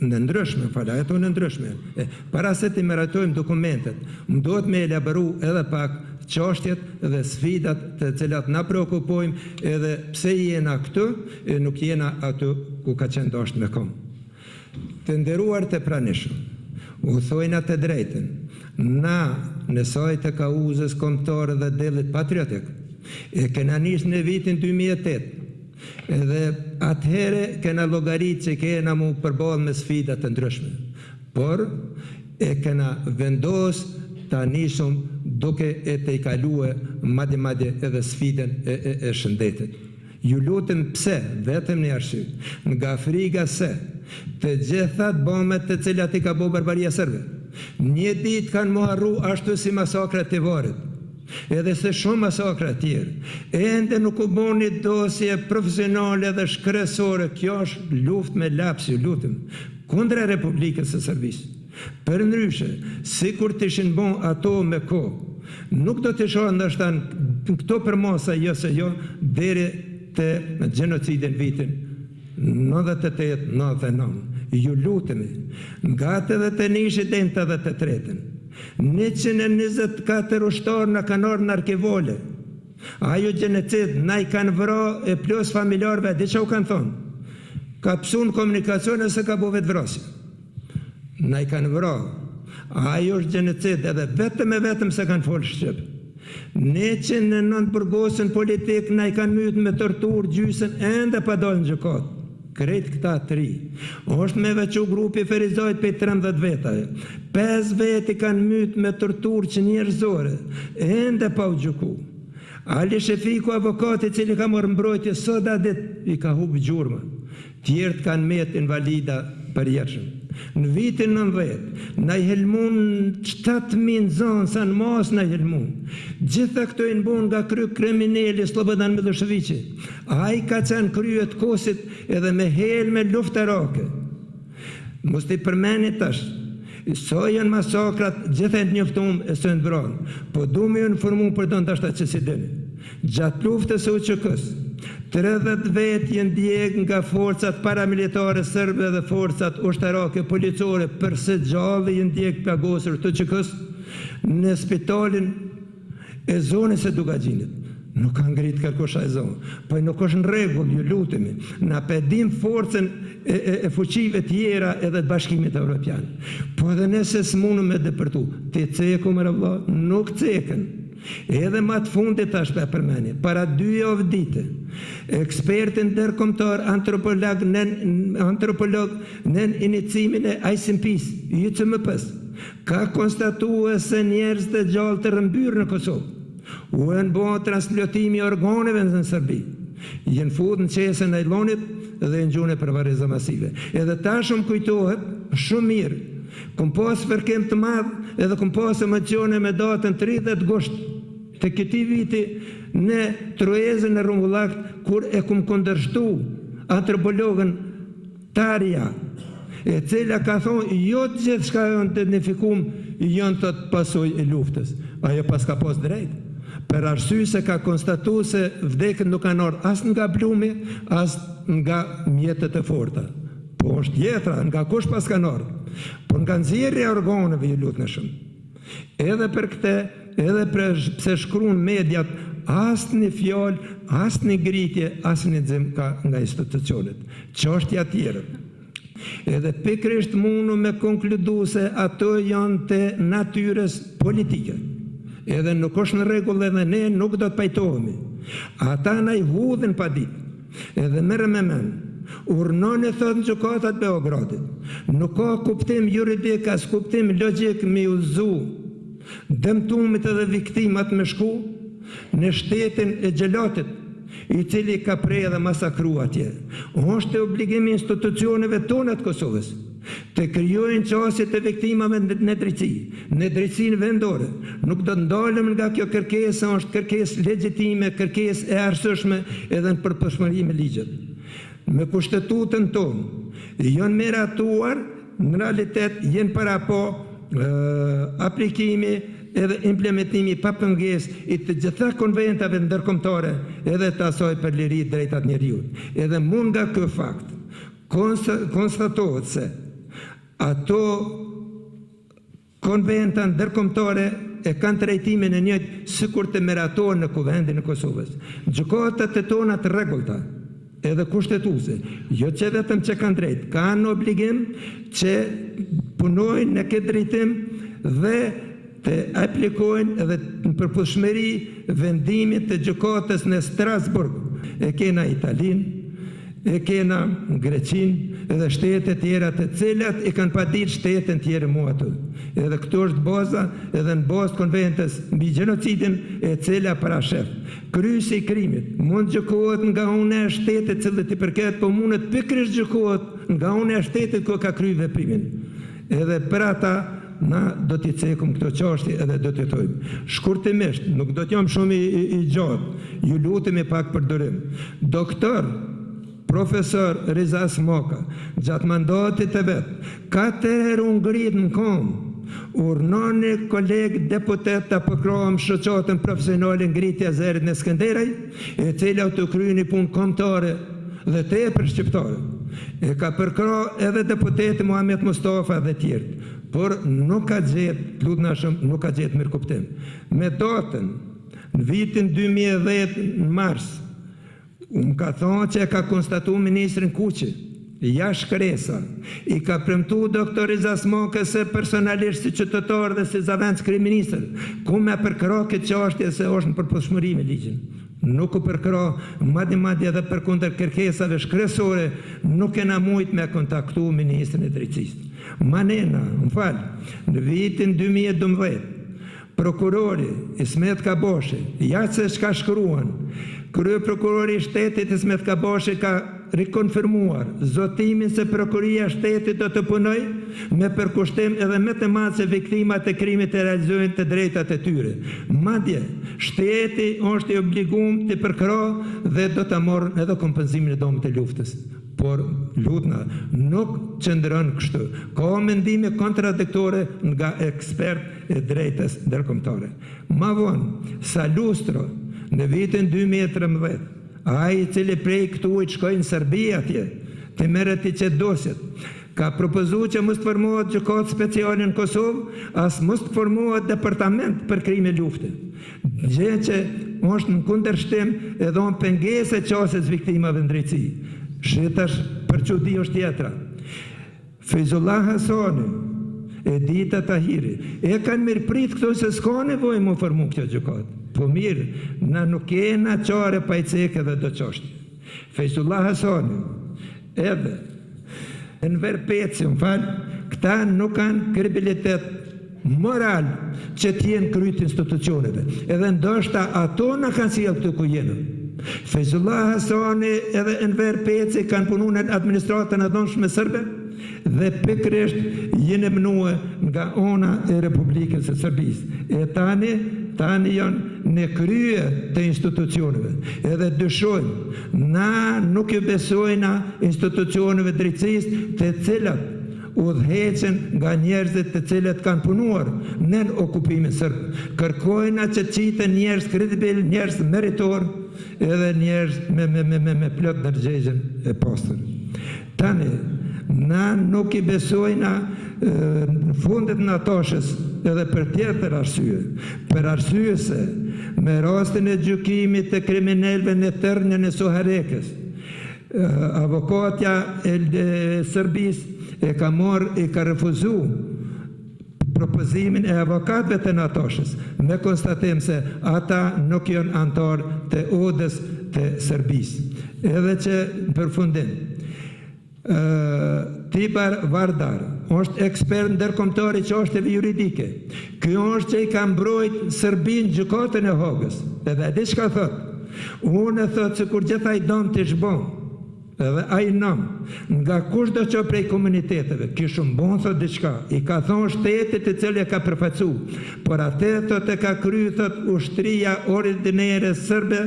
në ndryshme, ato në ndryshme, para se të meratojmë dokumentet, më duhet me elaboru edhe pak çështjet dhe sfidat të cilat na preokupojmë, edhe pse jena këtu e nuk jena aty ku ka qenë dashur me kom. Të nderuar të pranishëm, u thojna të drejtën, na në sajt e kauzës kombëtare dhe dellit patriotik, e kena nisë në vitin 2008, edhe atëhere kena llogarit që kena mu përballë me sfidat të ndryshme, por e kena vendos ta nisëm duke e të i kalue madje edhe sfiden e shëndetit. Ju lutem pse, vetëm një arsye, nga friga se të gjithat bombet të cilat i ka bo barbaria serbe, një ditë kanë mu harru ashtu si masakrat e Varit, edhe se shumë masakra tjerë, ende nuk u boni dosje profesionale dhe shkresore. Kjo është luft me laps, ju lutem, kundra Republikës së Serbisë. Për ndryshe, si kur të ishin bon ato me kohë, nuk do të shohë ndashtan këto për mosa jo se jo, deri të gjenocidin vitin 98-99. Ju lutemi, nga të dhe të nishit dhe në të dhe të tretën, 124 ushtarë në kanë orë në arkivole. Ajo gjenocid na i kanë vra e plus familjarve, di që u kanë thonë, ka pësu në komunikacione se ka bo vetë vrasja. Na i kanë vra. Ajo është gjenocid edhe vetëm se kanë folë Shqip. 109 burgosën politik na i kanë mytë me tortur gjysën ende pa dalë në gjykat. Krejt këta 3. Është me vequ grupi Ferizajt për 13 vetaj. 5 veti kanë mytë me tortur që njerëzore, ende pa u gjyku. Ali Shefiku, avokati cili ka morë mbrojtje, soda dit i ka hubë gjurma. Tjertë kanë metë invalida përjetshëm. Në vitin 90, na i helmun 7.000 zonë, sa në mas na i helmun. Gjitha këto i nbun nga kry krimineli Slobodan Miloševići. A i ka qenë kryet kosit edhe me helme luftarake. Mos t'i përmeni tash, so janë masakrat gjitha të njoftum e së në vranë, po du me ju informu për do në dashta që si dini. Gjatë luftës e UÇK-s, 30 vetë jenë djeg nga forcat paramilitare sërbe dhe forcat ushtarake policore, përse gjalli jenë djeg plagosur të UÇK-s në spitalin e zonës e Dugagjinit. Nuk kanë ngritë kërkosha e zonë, po nuk është në regull, ju lutemi, na pedim forcen e fuqive tjera edhe të bashkimit evropian. Po edhe nëse s'munu me dëpërtu, të ceku më rëvla, nuk cekën. Edhe ma të fundit tash për përmeni, para 2 javë dite, ekspertin ndërkombëtar antropolog në inicimin e ICMP-s, YCMP-s, ka konstatue se njerëz të gjallë të rëmbyrë në Kosovë. U e në bo transplantimin e organeve në Serbi. Jenë fut në qesën e Ilonit dhe në gjune për variza masive. Edhe ta shumë kujtohet, shumë mirë, kom pas përkem të madhë edhe kom pas emocione me datën 30 gusht të këti viti në Troezën e Rumbullakt, kur e kom kundërshtu antropologën Tarja, e cila ka thonë, jo të gjithë shka e në të nifikum, janë të pasoj e luftës. Ajo pas ka pas drejt, për arsye se ka konstatu se vdekën nuk kanë orë as nga blumi, as nga mjetët e forta. Po është jetra, nga kush pas kanë orë, po nga nxjerrja e organeve ju lutë në shumë. Edhe për këte, edhe pse shkruan mediat, as një fjallë, as një ngritje, as një nxim ka nga institucionet. Çështja tjera. Edhe pikrisht mundu me konkludu se ato janë të natyrës politike. Edhe nuk është në rregull edhe ne nuk do të pajtohemi. Ata na i hudhin pa ditë. Edhe merre me mend. Urnoni thot në gjykatat Beogradit. Nuk ka kuptim juridik as kuptim logjik me uzu dëmtumit edhe viktimat me shku në shtetin e Gjelatit, i cili ka prej dhe masakru atje. Është e obligimi institucioneve tona të Kosovës të krijojnë qasjet e viktimave në drejtësinë vendore. Nuk do të ndalem nga kjo kërkesë, është kërkesë legjitime, kërkesë e arsyeshme edhe në përputhshmëri me ligjet. Me kushtetutën tonë janë miratuar, në realitet janë para po aplikimi edhe implementimi pa pengesë i të gjitha konventave ndërkombëtare edhe të asaj për liri drejtat njeriut. Edhe mund nga ky fakt konstatohet se ato konventa ndërkombëtare e kanë trajtimin e njëjtë sikur të miratohen në Kuvendin e Kosovës. Gjykatat e tona të rregullta edhe kushtetuese, jo që vetëm që kanë drejt, kanë obligim që punojnë në këtë drejtim dhe të aplikojnë edhe në përputhshmëri vendimit të gjykatës në Strasburg. E kena Italin, e kena Greqin, edhe shtetet tjera të cilat i kanë padit shtetën tjere mu aty. Edhe këto është baza edhe në bazë konventës mbi gjenocidin e cila parashef. Kryesi i krimit mund gjykohet nga unë e shtetit cilët i përket, po mundet pikërisht gjykohet nga unë e shtetit ku ka kryer veprimin. Edhe për ata na do t'i cekum këto çështje edhe do t'i jetojmë. Shkurtimisht, nuk do t'jam shumë i gjatë, ju lutemi pak për durim. Doktor Profesor Riza Smoka, gjatë mandatit e vetë, 4 herë u ngrit në kom, urnoni kolegë deputet të përkrohem shoqatën profesionale ngritja zërit në Skënderaj, e cila të kryeni punë kombëtare dhe tepër shqiptare. E ka përkro edhe deputeti Muhamet Mustafa dhe tjertë, por nuk ka gjetë, nuk ka gjetë mirë kuptim. Me datën, në vitin 2010 në mars, më ka thonë që ka konstatu ministrin Kuqi, jashtë kresa, i ka premtu doktor Riza Smoka se personalisht si qytetar dhe si zavendës kryeministër, ku me përkro këtë çështje se është në përputhshmëri me ligjin. Nuk u përkro, madje edhe përkundër kërkesave shkresore, nuk kena mujt me kontaktu ministrin e drejtësisë. Manena, më falë, në vitin 2012, prokurori Ismet Kaboshi, jashtë se shka shkruan, krye prokurori i shtetit Ismet Kaboshi ka rikonfirmuar zotimin se prokuria shtetit do të punoj me përkushtim edhe me të madh se viktimat e krimit të realizojnë të drejtat e tyre. Madje, shteti është i obliguar të përkro dhe do të morë edhe kompenzimin e dëmit të luftës. Por lutna nuk qëndron kështu. Ka mendime kontradiktore nga ekspert e drejtës ndërkombëtare. Ma vonë, Salustro, në vitin 2013, ai i cili prej këtu i shkoi në Serbi atje, të merret i qetë dosjet, ka propozu që mos të formohet gjykatë speciale në Kosovë, as mos të formohet departament për krime lufte. Gjë që është në kundërshtim edhe në pengesë e qasjes viktimave në drejtësi. Shitash për çudi është tjetra. Feyzullah Hasani, Edita Tahiri, e kanë mirë prit këto se s'ka nevojë më formu kjo gjykatë. Po mirë, na nuk kena qare pa i ceke dhe do qështje. Feyzullah Hasani, edhe në Verpeci, më falë, këta nuk kanë kredibilitet moral që t'jenë kryt institucioneve. Edhe ndoshta ato në kanë sjellë këtu ku jemi. Feyzullah Hasani edhe Enver Peci kanë punu në administratën e dhunshme sërbe dhe pikërisht jenë mënue nga ona e Republikës së Serbisë. E tani janë në krye të institucioneve. Edhe dyshojmë, na nuk i besojna institucioneve drejtësisë të cilat udhëhecen nga njerëzit të cilët kanë punuar në okupimin sërb. Kërkojna që qiten njerëz kredibil, njerëz meritor, edhe njerëz me plot ndërgjegjen e postër. Tani, na nuk i besojna në fundit në atoshës edhe për tjetër arsye. Për arsye se me rastin e gjykimit të kriminelve në tërnjën e Soharekës, avokatja e Serbisë e ka refuzu propozimin e avokatëve të Natoshës, me konstatim se ata nuk janë antar të odës të Serbisë. Edhe që përfundim, Tibor Vardar është ekspert ndërkombëtar i çështjeve juridike. Kjo është që i ka mbrojt Serbinë gjykatën e Hagës. Edhe di çka thot. Unë thot se kur gjithaj dom të shbon, edhe ai nom, nga kushdo që prej komuniteteve, kishëm bon thot diçka, i ka thonë shtetit i cili e ka përfaqësu, por atë thot e ka kry thot ushtria ordinere sërbe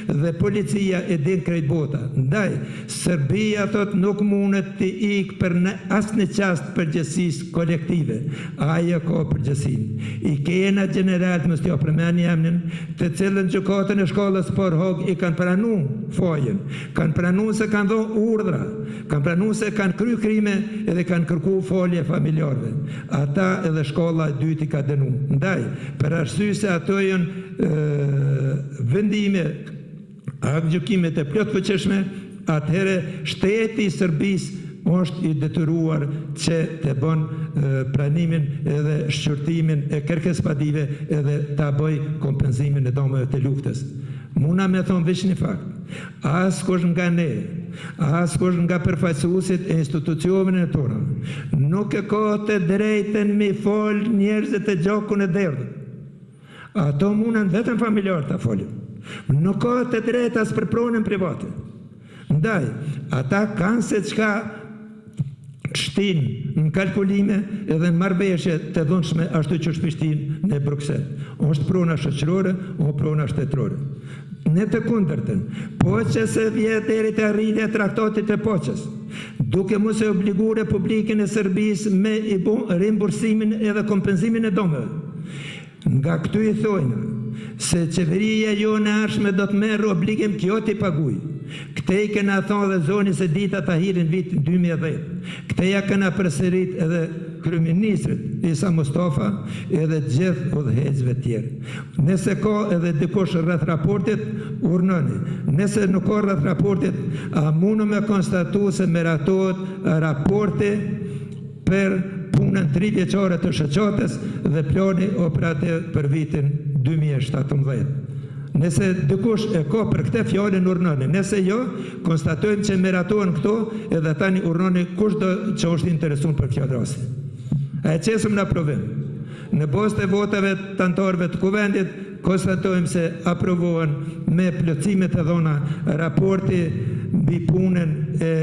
dhe policia e din krejt bota. Ndaj, Serbia thot nuk mundet të ikë për asnjë çast përgjegjësisë kolektive. Ajo ka përgjegjësinë. I kena generalt mos t'ja përmend emrin, të cilën gjykatën e shkollës Spor Hog i kanë pranu fajin, kanë pranu se kanë dhënë urdhra, kanë pranu se kanë kry krime edhe kanë kërku falje familjarve. Ata edhe shkolla e dytë i ka dënu. Ndaj, për arsye se ato janë vendime, gjykimet e plot fuqishme, atëherë shteti i Serbisë është i detyruar që të bën pranimin edhe shqyrtimin e kërkespadive edhe ta bëj kompenzimin e domeve të luftës. Muna me thonë veç një fakt, askush nga ne, askush nga përfaqësuesit e institucioneve tona, nuk e ka të drejtën me fol njerëzit e gjakun e derdhët. Ato munën vetëm familjar të folin. Nuk ka të drejtë as për pronën private. Ndaj, ata kanë se çka shtin në kalkulime edhe në marrëveshje të dhunshme ashtu që shpishtin në Bruxelles. Është prona shoqërore, o prona shtetërore. Në të kundërtën, Poqës e vjet deri te arritja e traktatit të Poqës, duke mos e obligu Republikën e Serbisë me rimbursimin edhe kompenzimin e domeve. Nga këtu i thojnë se qeveria jo në arshme do të merë obligim kjo t'i paguj. Këte i kena thonë dhe zoni se dita Tahirin vitin 2010. Këte ja kena përsërit edhe kryeministrit Isa Mustafa edhe gjithë udhëheqësve tjerë. Nëse ka edhe dikush rreth raportit, urnoni. Nëse nuk ka rreth raportit, a mundu me konstatu se meratohet raporti për punën 3 vjeçare të shoqatës dhe plani operativ për vitin 2017. Nëse dikush e ka për këtë fjalën urnoni, nëse jo, konstatojmë që meratohen këto edhe tani urnoni kushdo që është interesuar për këtë rast. A e qesëm në aprovim. Në bazë të votave të anëtarëve të kuvendit, konstatojmë se aprovohen me plotësimet e dhona raporti mbi punën e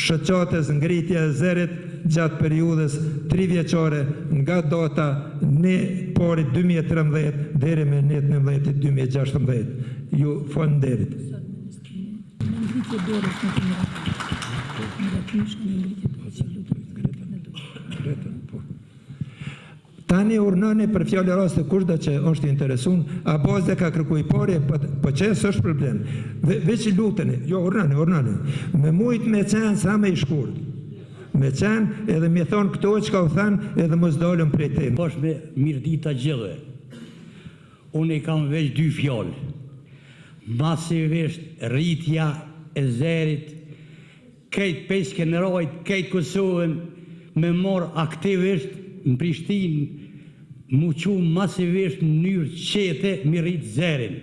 shoqatës ngritja e zerit gjatë periudhës 3 vjeçare nga data në parit 2013 deri me 19 2016. Ju falenderit. Tani urnoni për fjallë raste kushdo që është interesun, a bazë ka kërkuj pari, po që është problem. Veç i luteni, jo urnoni, me mujt me qenë sa me i shkurt. Me qenë edhe me thonë këto që ka u thanë edhe mos dalëm prej temë. Posh me mirë dita gjithë, unë i kam veç 2 fjallë. Masivisht rritja e zerit, kejt peskenërojt, kejt Kosovën, me morë aktivisht në Prishtinë, mu që masivisht në njërë qete mi rritë zerin.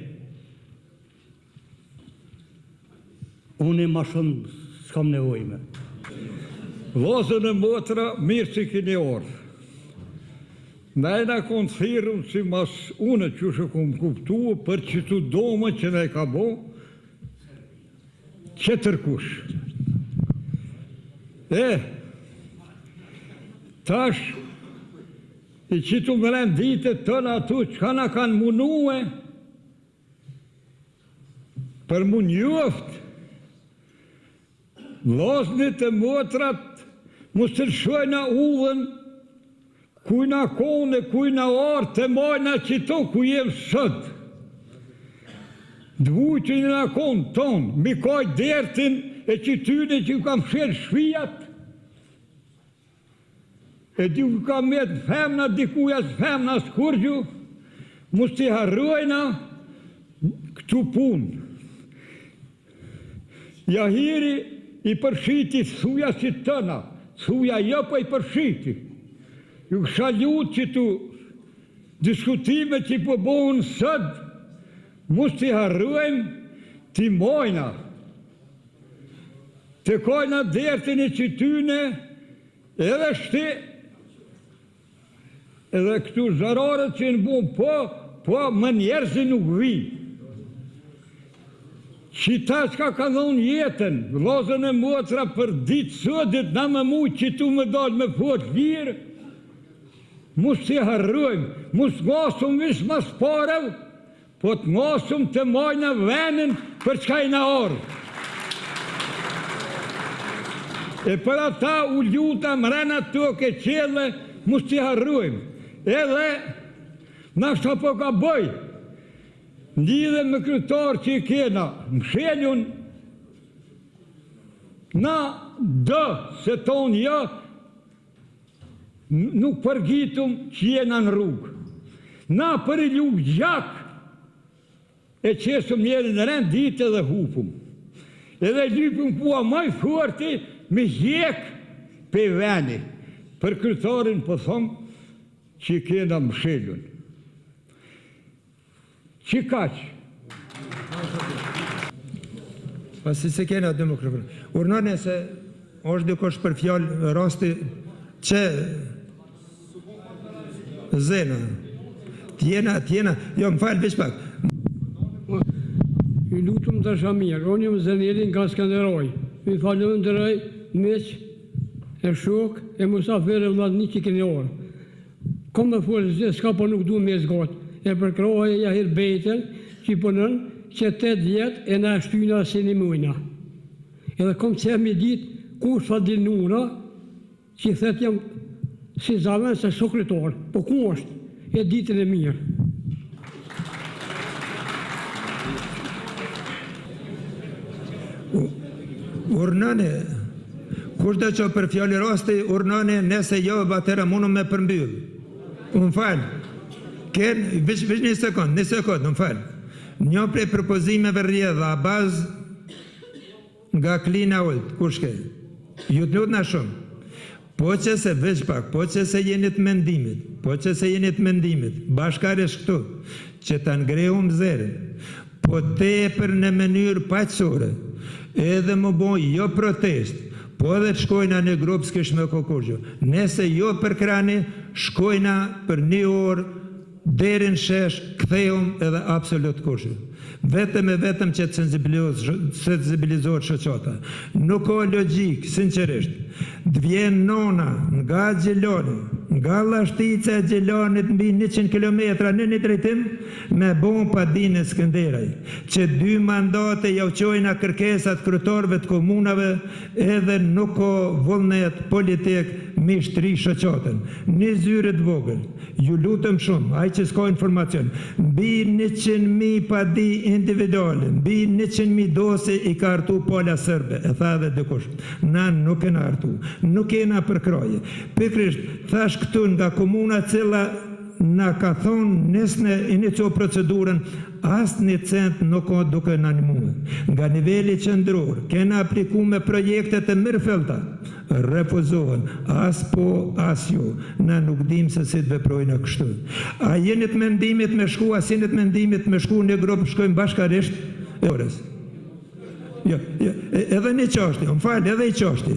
Unë ma shumë s'kam nevojme. Vazën e motra, mirë që kini orë. Ne na konë thirrëm si mas unë që shë kom kuptu për që të dome që ne ka bo, që tërkush. Tash, i që të mërën ditët tënë atu që ka na kanë munue, për mu njoft, vllaznit e motrat, mu sërshojna uvën, kujna kone, kujna artë, të majna që to ku jem sët. Dvujtën në konë tonë, mi kaj dertin e që tyne që kam shërë shvijat, e dy ku kam metë femna, dikuja s'femna s'kurgju, mu s'i harrojna këtu punë. Jahiri i përshiti thuja si tëna, thuja jo për i përshiti. Ju kësha lutë që tu diskutime që po bohën sëtë, mos t'i harruajmë, t'i mojna. Të kojna dertin e qytyne, edhe shti, edhe këtu zararët që në bom po më njerëzi nuk vi. Qita që ka dhonë jetën, vllazën e motra për ditë sëdit, na më mujtë që tu më dalë me fotë lirë, mos t'i harruajmë, mos ngasëm vish mas parev, po të ngasëm të majna venin për qka i na orë. E për ata u ljuta mrena të ke qele, mos t'i harruajmë. Edhe, na shta po ka bëj, lidhe me kryetar që i kena, mshelun, na dë se tonë jo, nuk përgjitum që jena në rrugë. Na për i lukë gjak, e qesëm njerë në rend ditë edhe hupum. Edhe lypëm kua maj forti me hjek pe veni. Për kryetarin po thomë që i kena mshelun. Që kaqë? Pasi se kena dy mikrofon. Urnane se është dikush për fjallë rasti që zena. Tjena, jo më falë veç pak. I lutëm të shamirë, unë jëmë Zënjerin nga Skanderoj. Mi falëm të rëj, meq, e shok, e musafere vladni që keni orë. Kom me folë zë, s'ka po nuk du me zgotë. E përkrohë e Jahir Bejten, që i punën, që 8 vjetë e na shtyna se një mujna. Edhe kom që e mi ditë, ku është fadilnura, që i thetë jam si zaven se sekretar, po ku është, e ditën e mirë. Urnane, kush dhe që për fjalli rasti, urnane, nëse jo, batera mundu me përmbyllë. Unë falë, kënë, vish një sekund, unë falë. Një prej propozimeve rjedha, a bazë nga klina ullët, kushke, ju të lutë në shumë. Po që se veç pak, po që se jenit mendimit, bashkaresh këtu, që të ngrehum zërin, po te për në mënyrë paqësore, edhe më boj jo protest, po edhe të shkojna në grupë s'kish me kokurgjo. Nese jo për krani, shkojna për një orë, derin shesh, kthehum edhe absolut kurgjo. Vetëm që të sensibilizohet shoqata. Nuk ka logjik, sinqerisht. Dvjen nona nga Gjiloni, nga Llashtica e Gjilonit mbi 100 kilometra në një drejtim me bon pa dinë Skënderaj, që 2 mandate jau qojna kërkesat kryetarëve të komunave edhe nuk ka vullnet politik mi shtri shoqatën. Një zyret vogël, ju lutëm shumë, aj që s'ka informacion, mbi 100.000 pa di individuale, mbi 100.000 dose i ka artu pola sërbe, e tha dhe dikush. Na nuk e na artu, nuk e na përkroje. Pikrisht, thash këtu nga komuna cila na ka thonë nesne inicio procedurën, asë një cent nuk o duke në animume. Nga nivelli qëndror, kena apliku me projektet e mirëfelta, refuzohen, as po, as jo. Na nuk dim se si të veprojnë kështu. A jenit mendimit me shku, as jenit mendimit me shku një grupë shkojnë bashkarisht, edhe një qashti, më falë, edhe i qashti.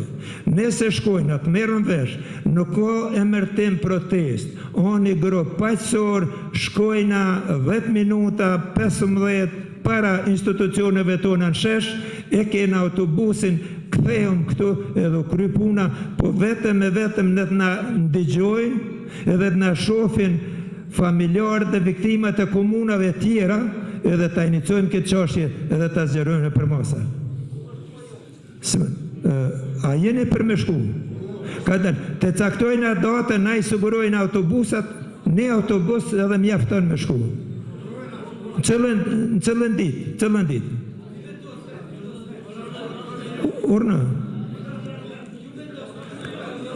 Nëse shkojnë atë merën vesh, nuk ka emërtim protest, oni grup paqësor, shkojna 10 minuta, 15 para institucioneve tona në shesh, e kena autobusin, kthejmë këtu edhe krypuna, po vetëm në të na ndigjojnë, edhe të na shofin familjarët dhe viktimat e komunave tjera, edhe ta inicojmë këtë qashje edhe ta zgjerojmë për masa. A jeni për me shku? Të caktojnë atë datë, na i sigurojnë autobusat, një autobus edhe mjafton me shku. Në cëllën ditë. Urna.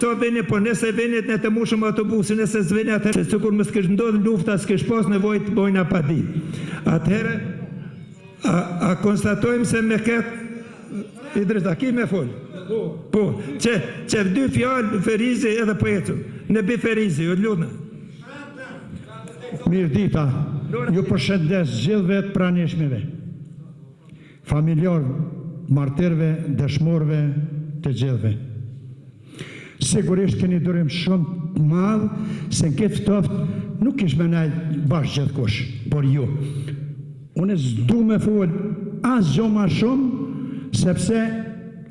To vini, po nëse vinit në të mushëm autobusin, nëse zvini atëherë, se kur më s'kesh ndodhë lufta, s'kesh pas nevojt, bojna pa di. Atëherë, a konstatojmë se me këtë, Idris, a ki me folë? Po, që dy fjallë Ferizi edhe po ecu, në bi Ferizi, o ljudna. Mirë dita, ju përshëndes gjithve të pranishmeve, familjarë, martirve, dëshmorve të gjithve. Sigurisht keni durim shumë madhë, se në këtë ftoftë nuk ish me nejtë bashkë gjithë kush, por ju. Unë s'du me folë asë gjo ma shumë, sepse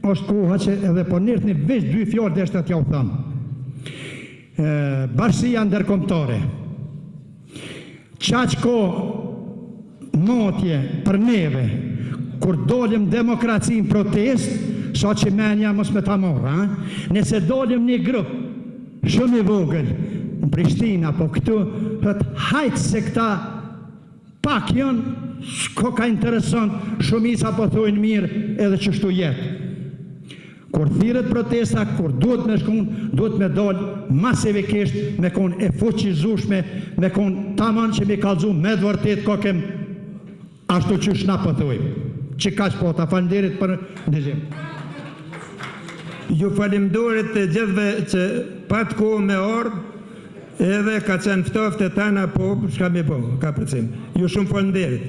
është koha që edhe po njërtë një veç 2 fjallë dhe është të t'ja u thamë. Bashkësia ndërkombëtare, qaq ko motje për neve, kur dolim demokracinë protest, sa që menja mos me ta morë, nëse dolim një grup shumë i vogël në Prishtina, po këtu hajtë se këta pak janë, s'ko ka interesant, shumica po thojnë mirë edhe që shtu jetë. Kur thirët protesta, kur duhet me shkun, duhet me dollë masivikisht, me kon e fuqizushme, me kon taman që mi kalzu me dëvërtet kokem ashtu që shna po thojnë. Që ka që po ta falenderit për ndëgjim. Ju falimdorit të gjithve që pat kohë me ardhë, edhe ka qenë ftoftë e tana po, shka mi po, ka përcim. Ju shumë falenderit.